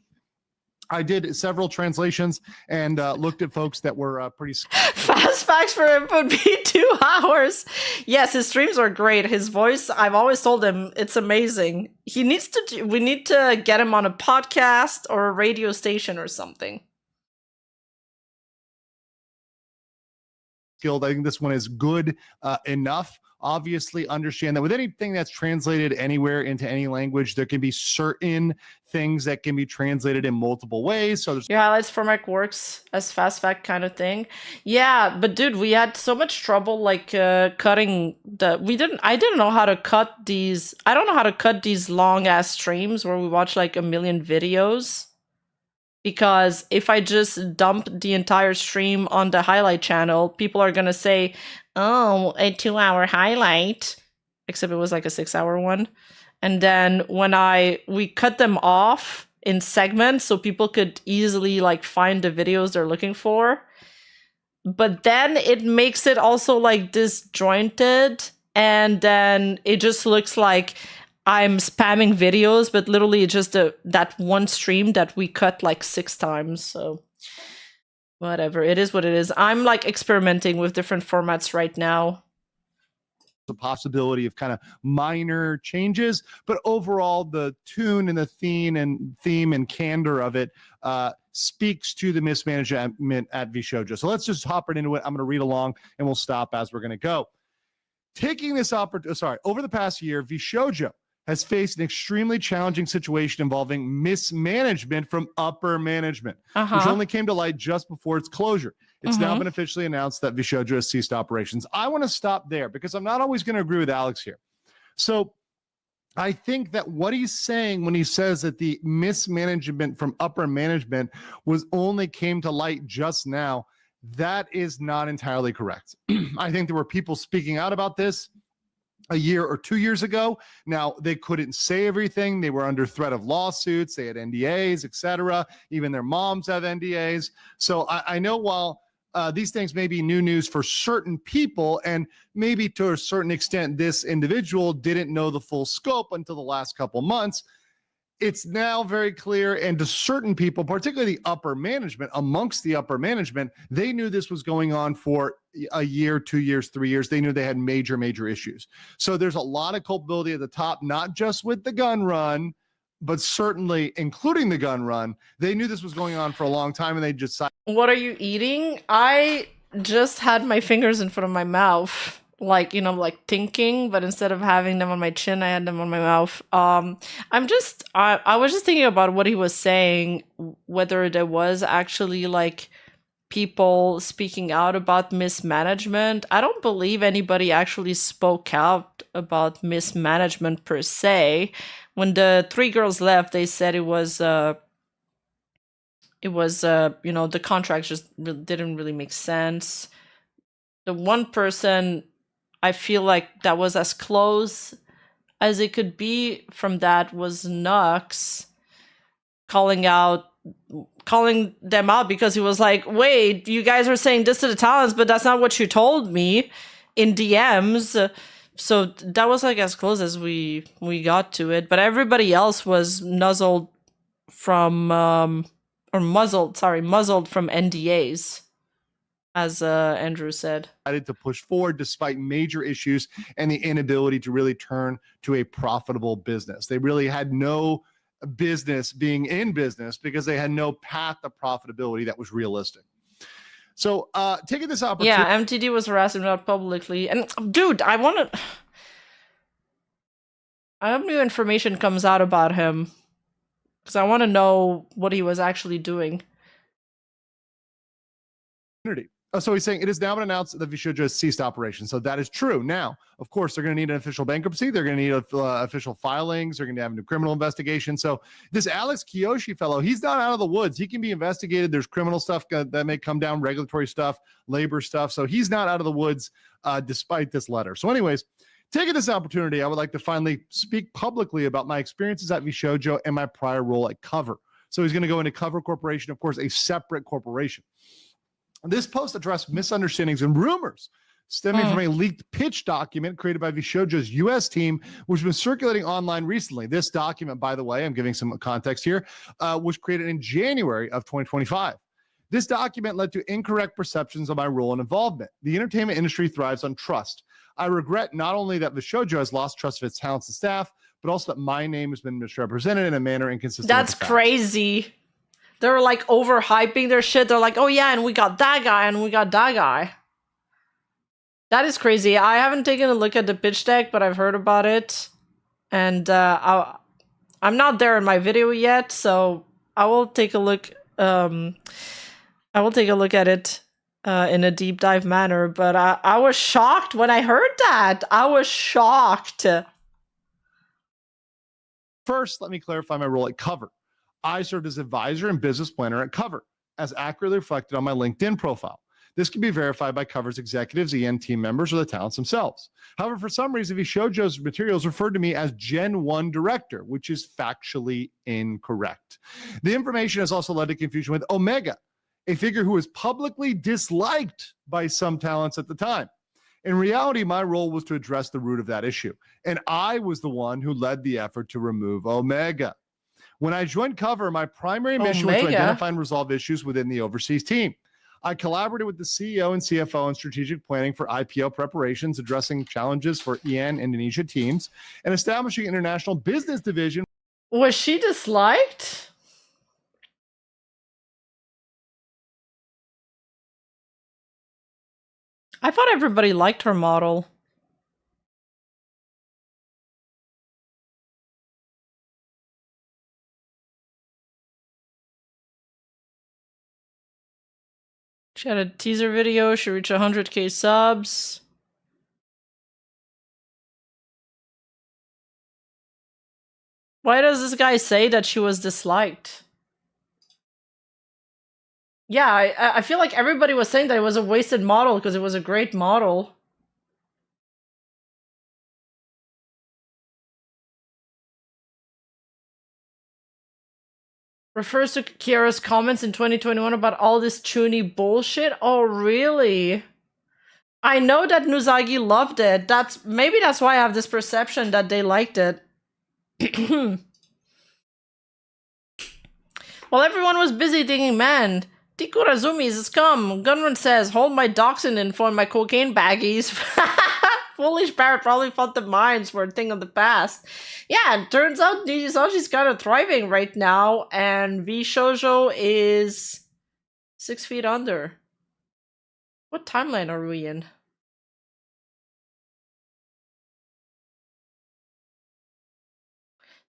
I did several translations and looked at folks that were pretty. Fast facts for him would be 2 hours. Yes, his streams are great. His voice, I've always told him, it's amazing. He needs to. We need to get him on a podcast or a radio station or something. Skilled. I think this one is good enough. Obviously, understand that with anything that's translated anywhere into any language, there can be certain things that can be translated in multiple ways. So there's Your highlights format works as fast fact kind of thing. Yeah, but dude, we had so much trouble like cutting the. I didn't know how to cut these. I don't know how to cut these long ass streams where we watch like a million videos. Because if I just dump the entire stream on the highlight channel, people are gonna say, "Oh, a 2-hour highlight," except it was like a 6-hour one. And then when we cut them off in segments so people could easily like find the videos they're looking for. But then it makes it also like disjointed, and then it just looks like I'm spamming videos, but literally just that one stream that we cut like 6 times. So whatever, it is what it is. I'm like experimenting with different formats right now. the possibility of kind of minor changes, but overall the tune and the theme and candor of it speaks to the mismanagement at Vshojo. So let's just hop right into it. I'm going to read along and we'll stop as we're going to go. Taking this over the past year, Vshojo has faced an extremely challenging situation involving mismanagement from upper management, which only came to light just before its closure. It's now been officially announced that Vshojo has ceased operations. I want to stop there because I'm not always going to agree with Alex here. So I think that what he's saying when he says that the mismanagement from upper management only came to light just now, that is not entirely correct. I think there were people speaking out about this a year or 2 years ago. Now, they couldn't say everything. They were under threat of lawsuits. They had NDAs, etc. Even their moms have NDAs. So I know while these things may be new news for certain people, and maybe to a certain extent, this individual didn't know the full scope until the last couple months, it's now very clear, and to certain people, particularly the upper management, amongst the upper management, they knew this was going on for a year, 2 years, 3 years. They knew they had major, major issues. So there's a lot of culpability at the top, not just with the gun run, but certainly including the gun run. They knew this was going on for a long time, and they just decided. What are you eating? I just had my fingers in front of my mouth. Like, like thinking, but instead of having them on my chin, I had them on my mouth. I was just thinking about what he was saying, whether there was actually like people speaking out about mismanagement. I don't believe anybody actually spoke out about mismanagement per se. When the 3 girls left, they said it was it was you know, the contract just didn't really make sense. The one person I feel like that was as close as it could be from that was Nux, calling them out because he was like, wait, you guys are saying this to the talents, but that's not what you told me in DMs. So that was like as close as we got to it. But everybody else was muzzled from muzzled from NDAs, as Andrew said. To push forward despite major issues and the inability to really turn to a profitable business. They really had no business being in business because they had no path to profitability that was realistic. So taking this opportunity. Yeah, MTD was harassing him out publicly. And dude, I hope new information comes out about him, because I want to know what he was actually doing. So he's saying it has now been announced that Vshojo has ceased operations. So that is true. Now, of course, they're going to need an official bankruptcy. They're going to need official filings. They're going to have a new criminal investigation. So this Alex Kiyoshi fellow, he's not out of the woods. He can be investigated. There's criminal stuff that may come down, regulatory stuff, labor stuff. So he's not out of the woods despite this letter. So anyways, taking this opportunity, I would like to finally speak publicly about my experiences at Vshojo and my prior role at Cover. So he's going to go into Cover Corporation, of course, a separate corporation. This post addressed misunderstandings and rumors stemming from a leaked pitch document created by Vshojo's U.S. team, which has been circulating online recently. This document, by the way, I'm giving some context here, was created in January of 2025. This document led to incorrect perceptions of my role and involvement. The entertainment industry thrives on trust. I regret not only that Vshojo has lost trust of its talents and staff, but also that my name has been misrepresented in a manner inconsistent. That's crazy. They were like overhyping their shit. They're like, oh yeah, and we got that guy, and we got that guy. That is crazy. I haven't taken a look at the pitch deck, but I've heard about it. And I'm not there in my video yet, so I will take a look. I will take a look at it in a deep dive manner. But I was shocked when I heard that. I was shocked. First, let me clarify my role at Cover. I served as advisor and business planner at Cover, as accurately reflected on my LinkedIn profile. This can be verified by Cover's executives, EN team members, or the talents themselves. However, for some reason, Vshojo's materials referred to me as Gen 1 director, which is factually incorrect. The information has also led to confusion with Omega, a figure who was publicly disliked by some talents at the time. In reality, my role was to address the root of that issue, and I was the one who led the effort to remove Omega. When I joined Cover, my primary mission was to identify and resolve issues within the overseas team. I collaborated with the CEO and CFO on strategic planning for IPO preparations, addressing challenges for EN Indonesia teams, and establishing international business division. Was she disliked? I thought everybody liked her model. She had a teaser video. She reached 100k subs. Why does this guy say that she was disliked? Yeah, I feel like everybody was saying that it was a wasted model because it was a great model. Refers to Kiara's comments in 2021 about all this chuny bullshit. Oh, really? I know that Nuzagi loved it. Maybe that's why I have this perception that they liked it. While everyone was busy thinking, man, Tikurazumi is a scum. Gunrun says, hold my dachshund info and my cocaine baggies. Foolish parrot probably thought the mines were a thing of the past. Yeah, it turns out Nijisanji's kind of thriving right now, and Vshojo is 6 feet under. What timeline are we in?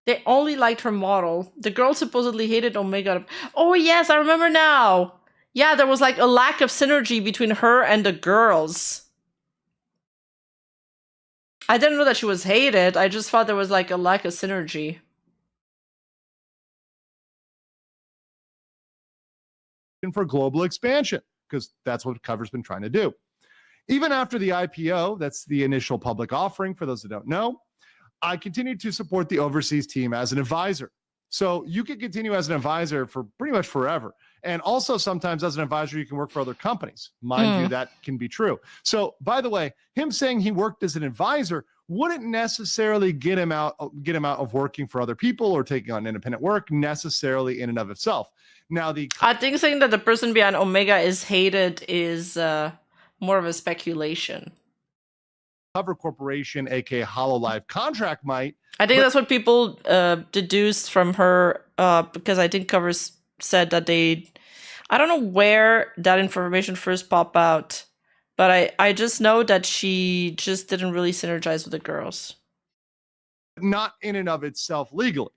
They only liked her model. The girl supposedly hated Omega. Oh yes, I remember now! Yeah, there was like a lack of synergy between her and the girls. I didn't know that she was hated. I just thought there was like a lack of synergy. looking for global expansion because that's what Cover's been trying to do. Even after the IPO, that's the initial public offering, for those that don't know, I continued to support the overseas team as an advisor. So you can continue as an advisor for pretty much forever. And also sometimes as an advisor, you can work for other companies. Mind you, that can be true. So by the way, him saying he worked as an advisor wouldn't necessarily get him out of working for other people or taking on independent work necessarily in and of itself. Now, I think saying that the person behind Omega is hated is more of a speculation. Cover Corporation, aka HoloLive contract might. I think that's what people deduced from her because I think Covers said that I don't know where that information first popped out, but I just know that she just didn't really synergize with the girls. Not in and of itself legally.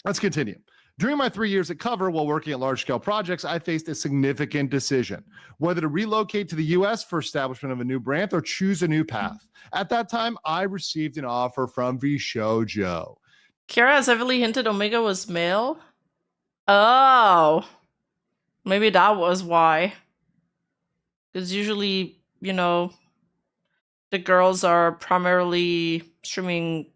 Let's continue. During my 3 years at Cover while working at large-scale projects, I faced a significant decision, whether to relocate to the U.S. for establishment of a new brand or choose a new path. At that time, I received an offer from Vshojo. Kara has heavily hinted Omega was male. Oh, maybe that was why. Because usually, the girls are primarily streaming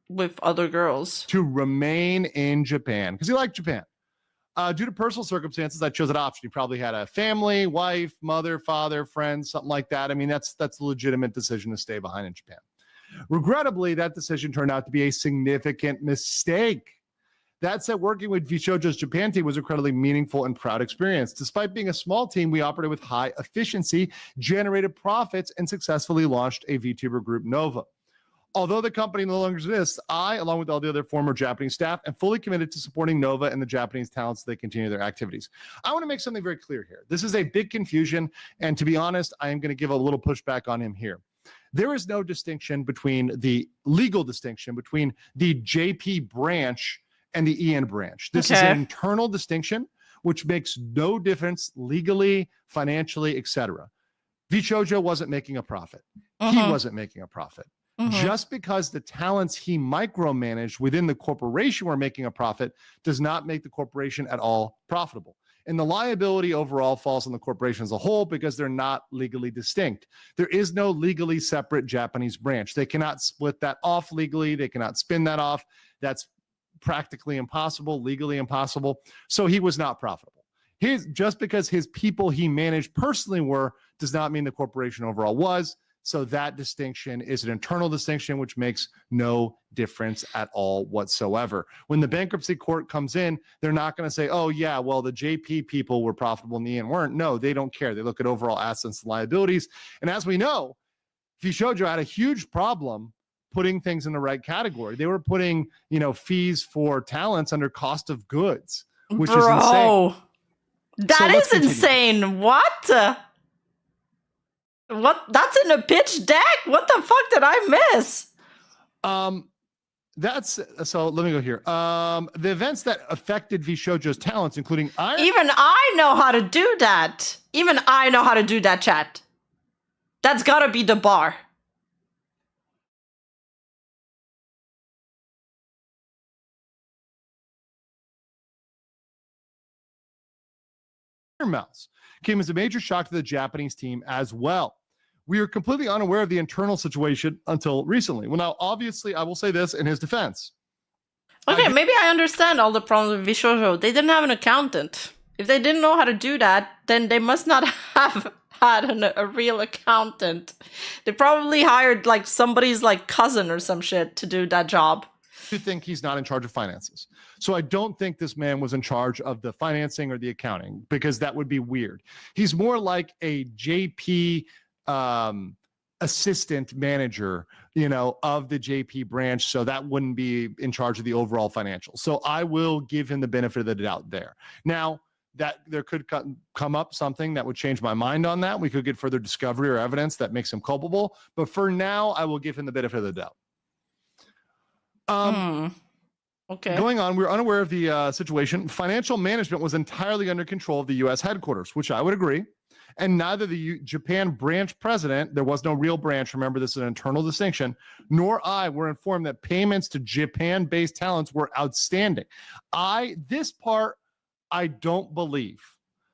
with other girls. To remain in Japan, because he liked Japan. Due to personal circumstances, I chose that option. He probably had a family, wife, mother, father, friends, something like that. I mean, that's a legitimate decision to stay behind in Japan. Regrettably, that decision turned out to be a significant mistake. That said, working with Vshojo's Japan team was incredibly meaningful and proud experience. Despite being a small team, we operated with high efficiency, generated profits, and successfully launched a VTuber group, Nova. Although the company no longer exists, I, along with all the other former Japanese staff, am fully committed to supporting Nova and the Japanese talents so they continue their activities. I want to make something very clear here. This is a big confusion, and to be honest, I am going to give a little pushback on him here. There is no distinction between the legal distinction between the JP branch and the EN branch. This is an internal distinction, which makes no difference legally, financially, etc. Vshojo wasn't making a profit. He wasn't making a profit. Just because the talents he micromanaged within the corporation were making a profit does not make the corporation at all profitable. And the liability overall falls on the corporation as a whole because they're not legally distinct. There is no legally separate Japanese branch. They cannot split that off legally. They cannot spin that off. That's practically impossible, legally impossible. So he was not profitable. Just because his people he managed personally were does not mean the corporation overall was. So that distinction is an internal distinction, which makes no difference at all whatsoever. When the bankruptcy court comes in, they're not going to say, oh, yeah, well, the JP people were profitable and the EN weren't. No, they don't care. They look at overall assets and liabilities. And as we know, Vshojo had a huge problem putting things in the right category. They were putting, fees for talents under cost of goods, which is insane. That is insane. What? What? That's in a pitch deck? What the fuck did I miss? So let me go here. The events that affected Vshojo's talents, including Even I know how to do that. Even I know how to do that, chat. That's gotta be the bar. Mouse came as a major shock to the Japanese team as well. We are completely unaware of the internal situation until recently. Well, now, obviously, I will say this in his defense. Okay, maybe I understand all the problems with Vshojo. They didn't have an accountant. If they didn't know how to do that, then they must not have had a real accountant. They probably hired somebody's cousin or some shit to do that job. I think he's not in charge of finances. So I don't think this man was in charge of the financing or the accounting because that would be weird. He's more like a JP assistant manager, of the JP branch. So that wouldn't be in charge of the overall financials. So I will give him the benefit of the doubt there. Now, that there could come up something that would change my mind on that. We could get further discovery or evidence that makes him culpable. But for now, I will give him the benefit of the doubt. Okay. Going on, we're unaware of the situation. Financial management was entirely under control of the U.S. headquarters, which I would agree. And neither the Japan branch president, there was no real branch, remember this is an internal distinction, nor I were informed that payments to Japan-based talents were outstanding. I I don't believe.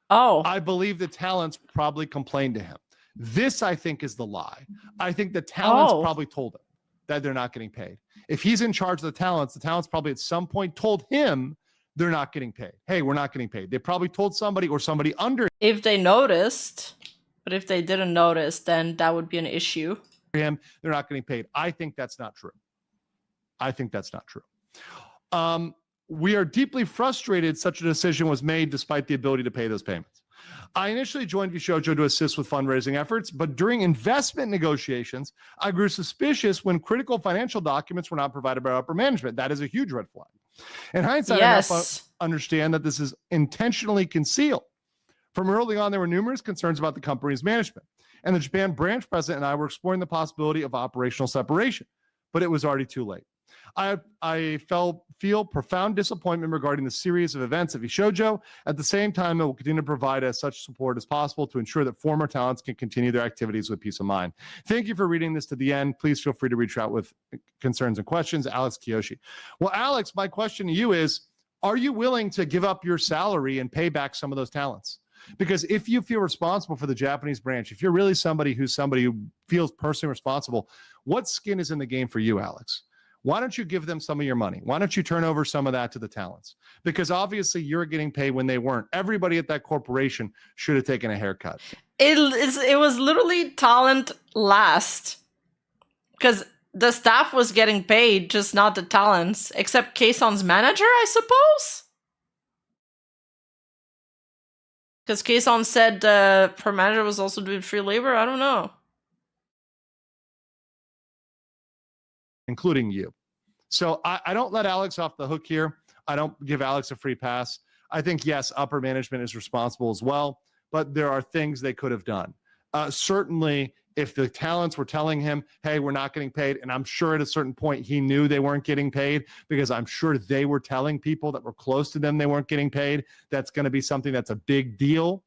Oh. I believe the talents probably complained to him. This, I think, is the lie. I think the talents probably told him that they're not getting paid. If he's in charge of the talents probably at some point told him they're not getting paid. Hey, we're not getting paid. They probably told somebody or somebody under If they noticed, but if they didn't notice, then that would be an issue. him, they're not getting paid. I think that's not true. I think that's not true. We are deeply frustrated such a decision was made despite the ability to pay those payments. I initially joined Vshojo to assist with fundraising efforts, but during investment negotiations, I grew suspicious when critical financial documents were not provided by upper management. That is a huge red flag. In hindsight, I now understand that this is intentionally concealed. From early on, there were numerous concerns about the company's management, and the Japan branch president and I were exploring the possibility of operational separation, but it was already too late. I feel profound disappointment regarding the series of events at Vshojo. At the same time, it will continue to provide as such support as possible to ensure that former talents can continue their activities with peace of mind. Thank you for reading this to the end. Please feel free to reach out with concerns and questions. Alex Kiyoshi. Well, Alex, my question to you is, are you willing to give up your salary and pay back some of those talents? Because if you feel responsible for the Japanese branch, if you're really somebody who feels personally responsible, what skin is in the game for you, Alex? Why don't you give them some of your money? Why don't you turn over some of that to the talents? Because obviously you're getting paid when they weren't. Everybody at that corporation should have taken a haircut. It was literally talent last. Because the staff was getting paid, just not the talents. Except Kaison's manager, I suppose? Because Kaison said her manager was also doing free labor? I don't know. Including you. So I don't let Alex off the hook here. I don't give Alex a free pass. I think, yes, upper management is responsible as well, but there are things they could have done. Certainly, if the talents were telling him, hey, we're not getting paid, and I'm sure at a certain point he knew they weren't getting paid because I'm sure they were telling people that were close to them they weren't getting paid, that's going to be something that's a big deal.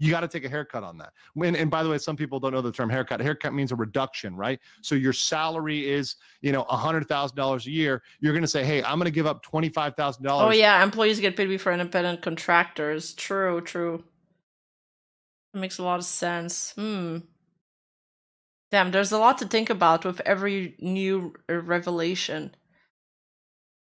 You got to take a haircut on that. And by the way, some people don't know the term haircut. Haircut means a reduction, right? So your salary is, $100,000 a year. You're going to say, hey, I'm going to give up $25,000. Oh yeah, employees get paid before independent contractors. True. It makes a lot of sense. Damn, there's a lot to think about with every new revelation.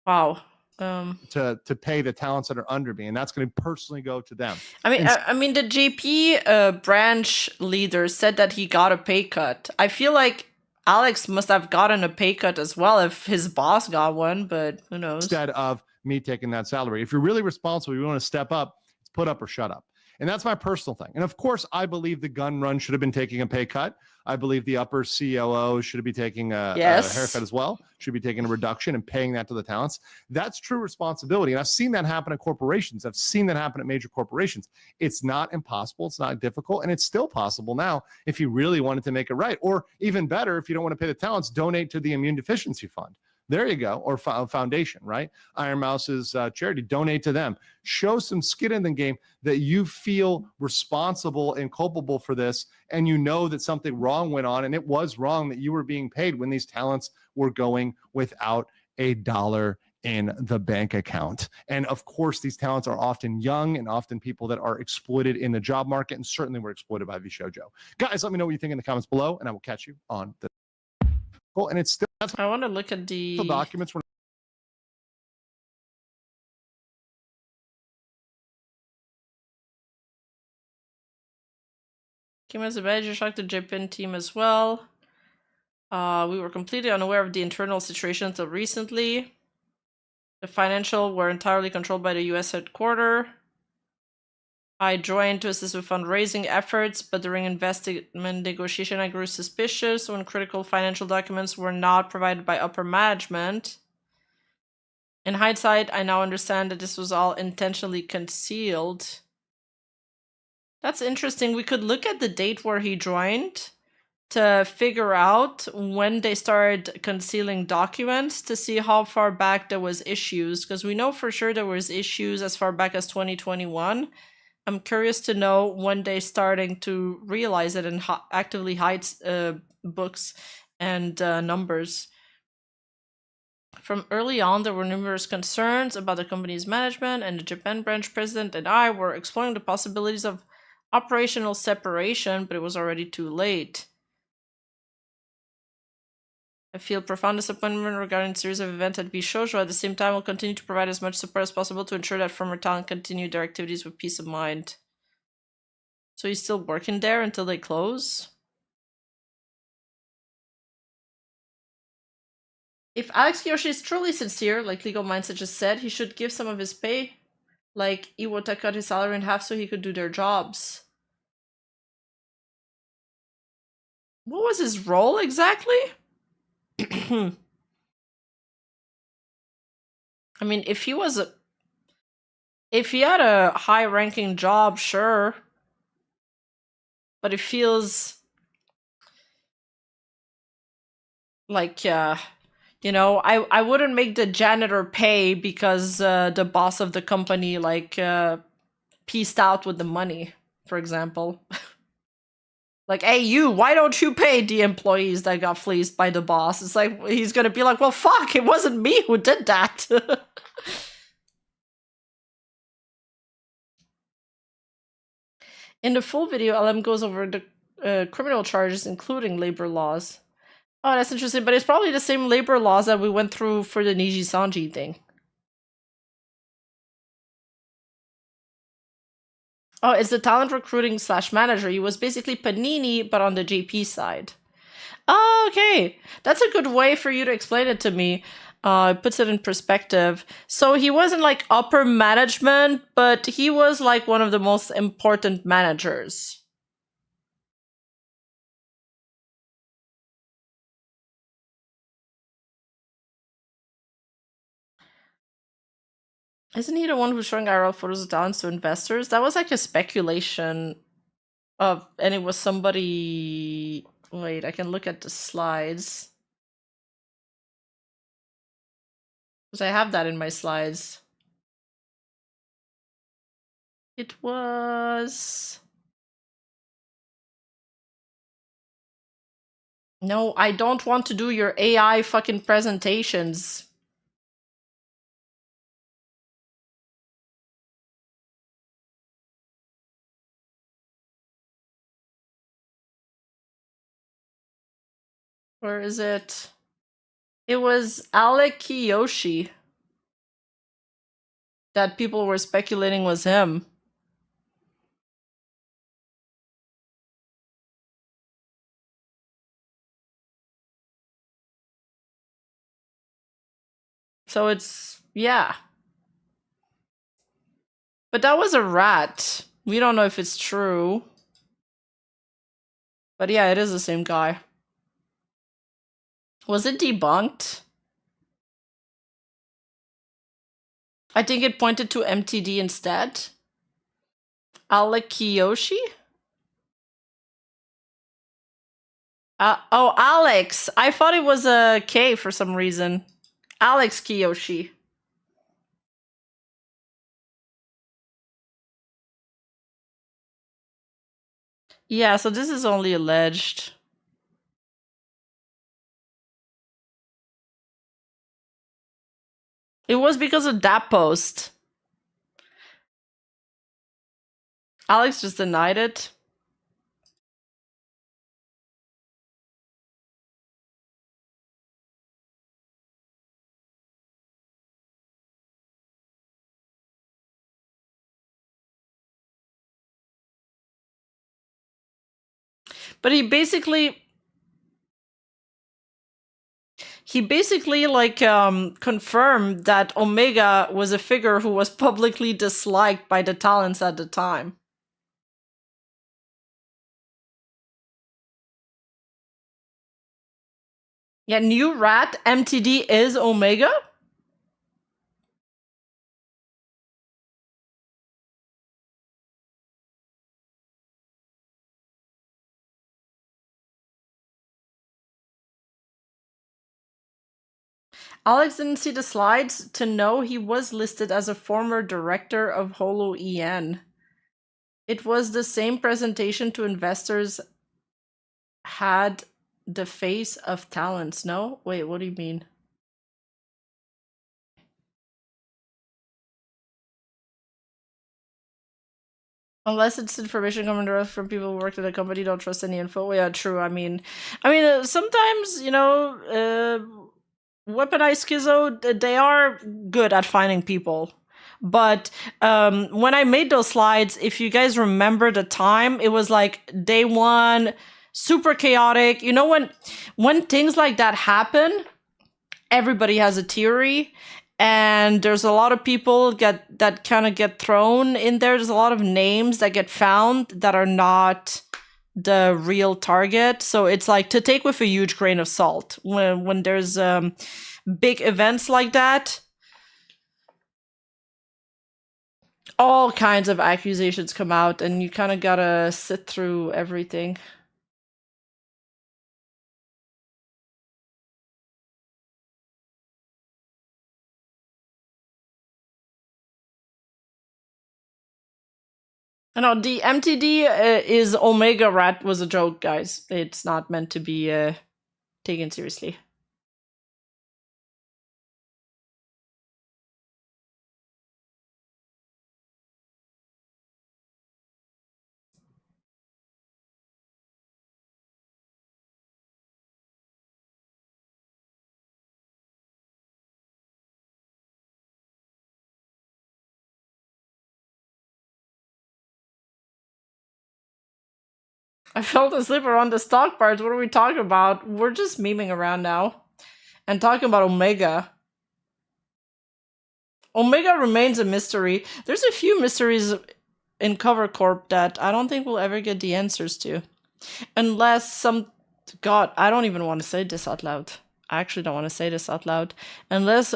Wow. To pay the talents that are under me, and that's going to personally go to them. I mean, the JP branch leader said that he got a pay cut. I feel like Alex must have gotten a pay cut as well if his boss got one, but who knows? Instead of me taking that salary, if you're really responsible, you want to step up, it's put up or shut up. And that's my personal thing. And of course, I believe the gun run should have been taking a pay cut. I believe the upper COO should be taking a haircut as well, should be taking a reduction and paying that to the talents. That's true responsibility. And I've seen that happen at corporations. I've seen that happen at major corporations. It's not impossible. It's not difficult. And it's still possible now if you really wanted to make it right. Or even better, if you don't want to pay the talents, donate to the Immune Deficiency Fund. There you go. Or foundation, right? Iron Mouse's charity, donate to them. Show some skin in the game that you feel responsible and culpable for this, and you know that something wrong went on, and it was wrong that you were being paid when these talents were going without a dollar in the bank account. And of course, these talents are often young and often people that are exploited in the job market, and certainly were exploited by Vshojo. Guys, let me know what you think in the comments below, and I will catch you on the and it's still I want to look at the documents. Came as a badge shocked the Japan team as well. We were completely unaware of the internal situation until recently. The financial were entirely controlled by the US headquarters. I joined to assist with fundraising efforts, but during investment negotiation, I grew suspicious when critical financial documents were not provided by upper management. In hindsight, I now understand that this was all intentionally concealed. That's interesting. We could look at the date where he joined to figure out when they started concealing documents to see how far back there was issues, because we know for sure there was issues as far back as 2021. I'm curious to know when they're starting to realize it and actively hide books and numbers. From early on, there were numerous concerns about the company's management, and the Japan branch president and I were exploring the possibilities of operational separation, but it was already too late. I feel profound disappointment regarding the series of events at Vshojo. At the same time, we'll continue to provide as much support as possible to ensure that former talent continue their activities with peace of mind. So he's still working there until they close? If Alex Kiyoshi is truly sincere, like Legal Mindset just said, he should give some of his pay. Like, Iwata cut his salary in half so he could do their jobs. What was his role exactly? I mean, if he had a high-ranking job, sure. But it feels like, you know, I wouldn't make the janitor pay because the boss of the company, like, pieced out with the money, for example. Like, hey, you, why don't you pay the employees that got fleeced by the boss? It's like, he's gonna be like, well, fuck, it wasn't me who did that. In the full video, LM goes over the criminal charges, including labor laws. Oh, that's interesting, but it's probably the same labor laws that we went through for the Nijisanji thing. Oh, it's the talent recruiting / manager. He was basically Panini, but on the JP side. Oh, okay. That's a good way for you to explain it to me. It puts it in perspective. So he wasn't like upper management, but he was like one of the most important managers. Isn't he the one who's showing IRL photos of talents to investors? That was like a speculation of, and it was somebody. Wait, I can look at the slides. Because I have that in my slides. It was... No, I don't want to do your AI fucking presentations. Where is it? It was Alec Kiyoshi that people were speculating was him. So it's, yeah. But that was a rat. We don't know if it's true. But yeah, it is the same guy. Was it debunked? I think it pointed to MTD instead. Alec Kiyoshi? Oh, Alex. I thought it was a K for some reason. Alex Kiyoshi. Yeah, so this is only alleged. It was because of that post. Alex just denied it. But he basically like confirmed that Omega was a figure who was publicly disliked by the talents at the time. Yeah, new rat MTD is Omega? Alex didn't see the slides to know he was listed as a former director of Holo EN. It was the same presentation to investors had the face of talents, no? Wait, what do you mean? Unless it's information coming to us from people who worked at a company, don't trust any info. Yeah, true. I mean, sometimes, weaponized schizo, they are good at finding people. But when I made those slides, if you guys remember the time, it was like day one, super chaotic. You know, when things like that happen, everybody has a theory, and there's a lot of people that kind of get thrown in there. There's a lot of names that get found that are not the real target. So it's like to take with a huge grain of salt when there's big events like that. All kinds of accusations come out, and you kind of gotta sit through everything. I know the MTD is Omega Rat was a joke, guys. It's not meant to be taken seriously. I fell asleep around the stock parts. What are we talking about? We're just memeing around now and talking about Omega. Omega remains a mystery. There's a few mysteries in Cover Corp that I don't think we'll ever get the answers to. Unless some... God, I don't even want to say this out loud. I actually don't want to say this out loud. Unless...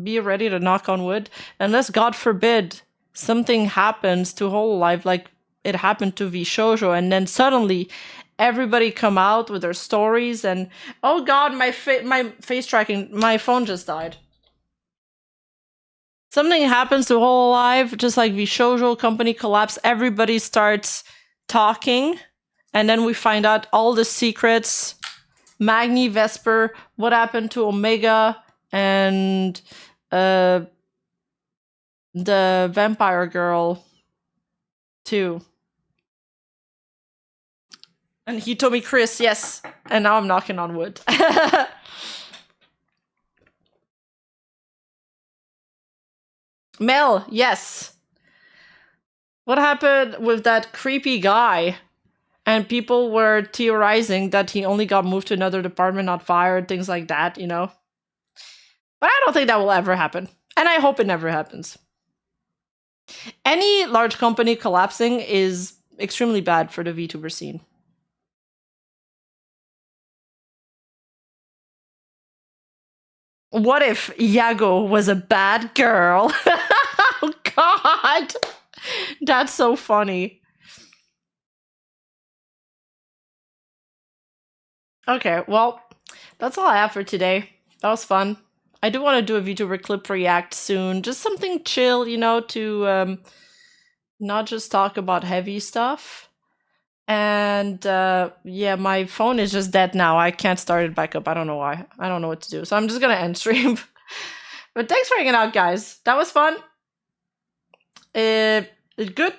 Be ready to knock on wood. Unless, God forbid, something happens to Hololive, like it happened to Vshojo, and then suddenly everybody come out with their stories, and oh god, my face tracking, my phone just died. Something happens to Hololive, just like Vshojo company collapse, everybody starts talking, and then we find out all the secrets. Magni, Vesper, what happened to Omega, and the vampire girl too. And he told me Chris, yes. And now I'm knocking on wood. Mel, yes. What happened with that creepy guy? And people were theorizing that he only got moved to another department, not fired, things like that, you know? But I don't think that will ever happen. And I hope it never happens. Any large company collapsing is extremely bad for the VTuber scene. What if Iago was a bad girl? Oh god! That's so funny. Okay, well, that's all I have for today. That was fun. I do want to do a VTuber clip react soon. Just something chill, you know, to not just talk about heavy stuff. And yeah, my phone is just dead now. I can't start it back up. I don't know why. I don't know what to do. So I'm just gonna end stream. But thanks for hanging out, guys. That was fun. Good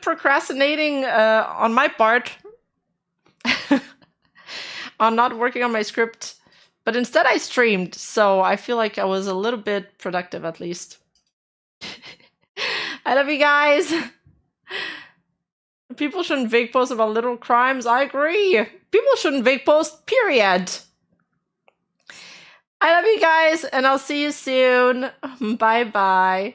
procrastinating on my part. On not working on my script. But instead I streamed, so I feel like I was a little bit productive at least. I love you guys. People shouldn't vague post about little crimes. I agree. People shouldn't vague post, period. I love you guys, and I'll see you soon. Bye-bye.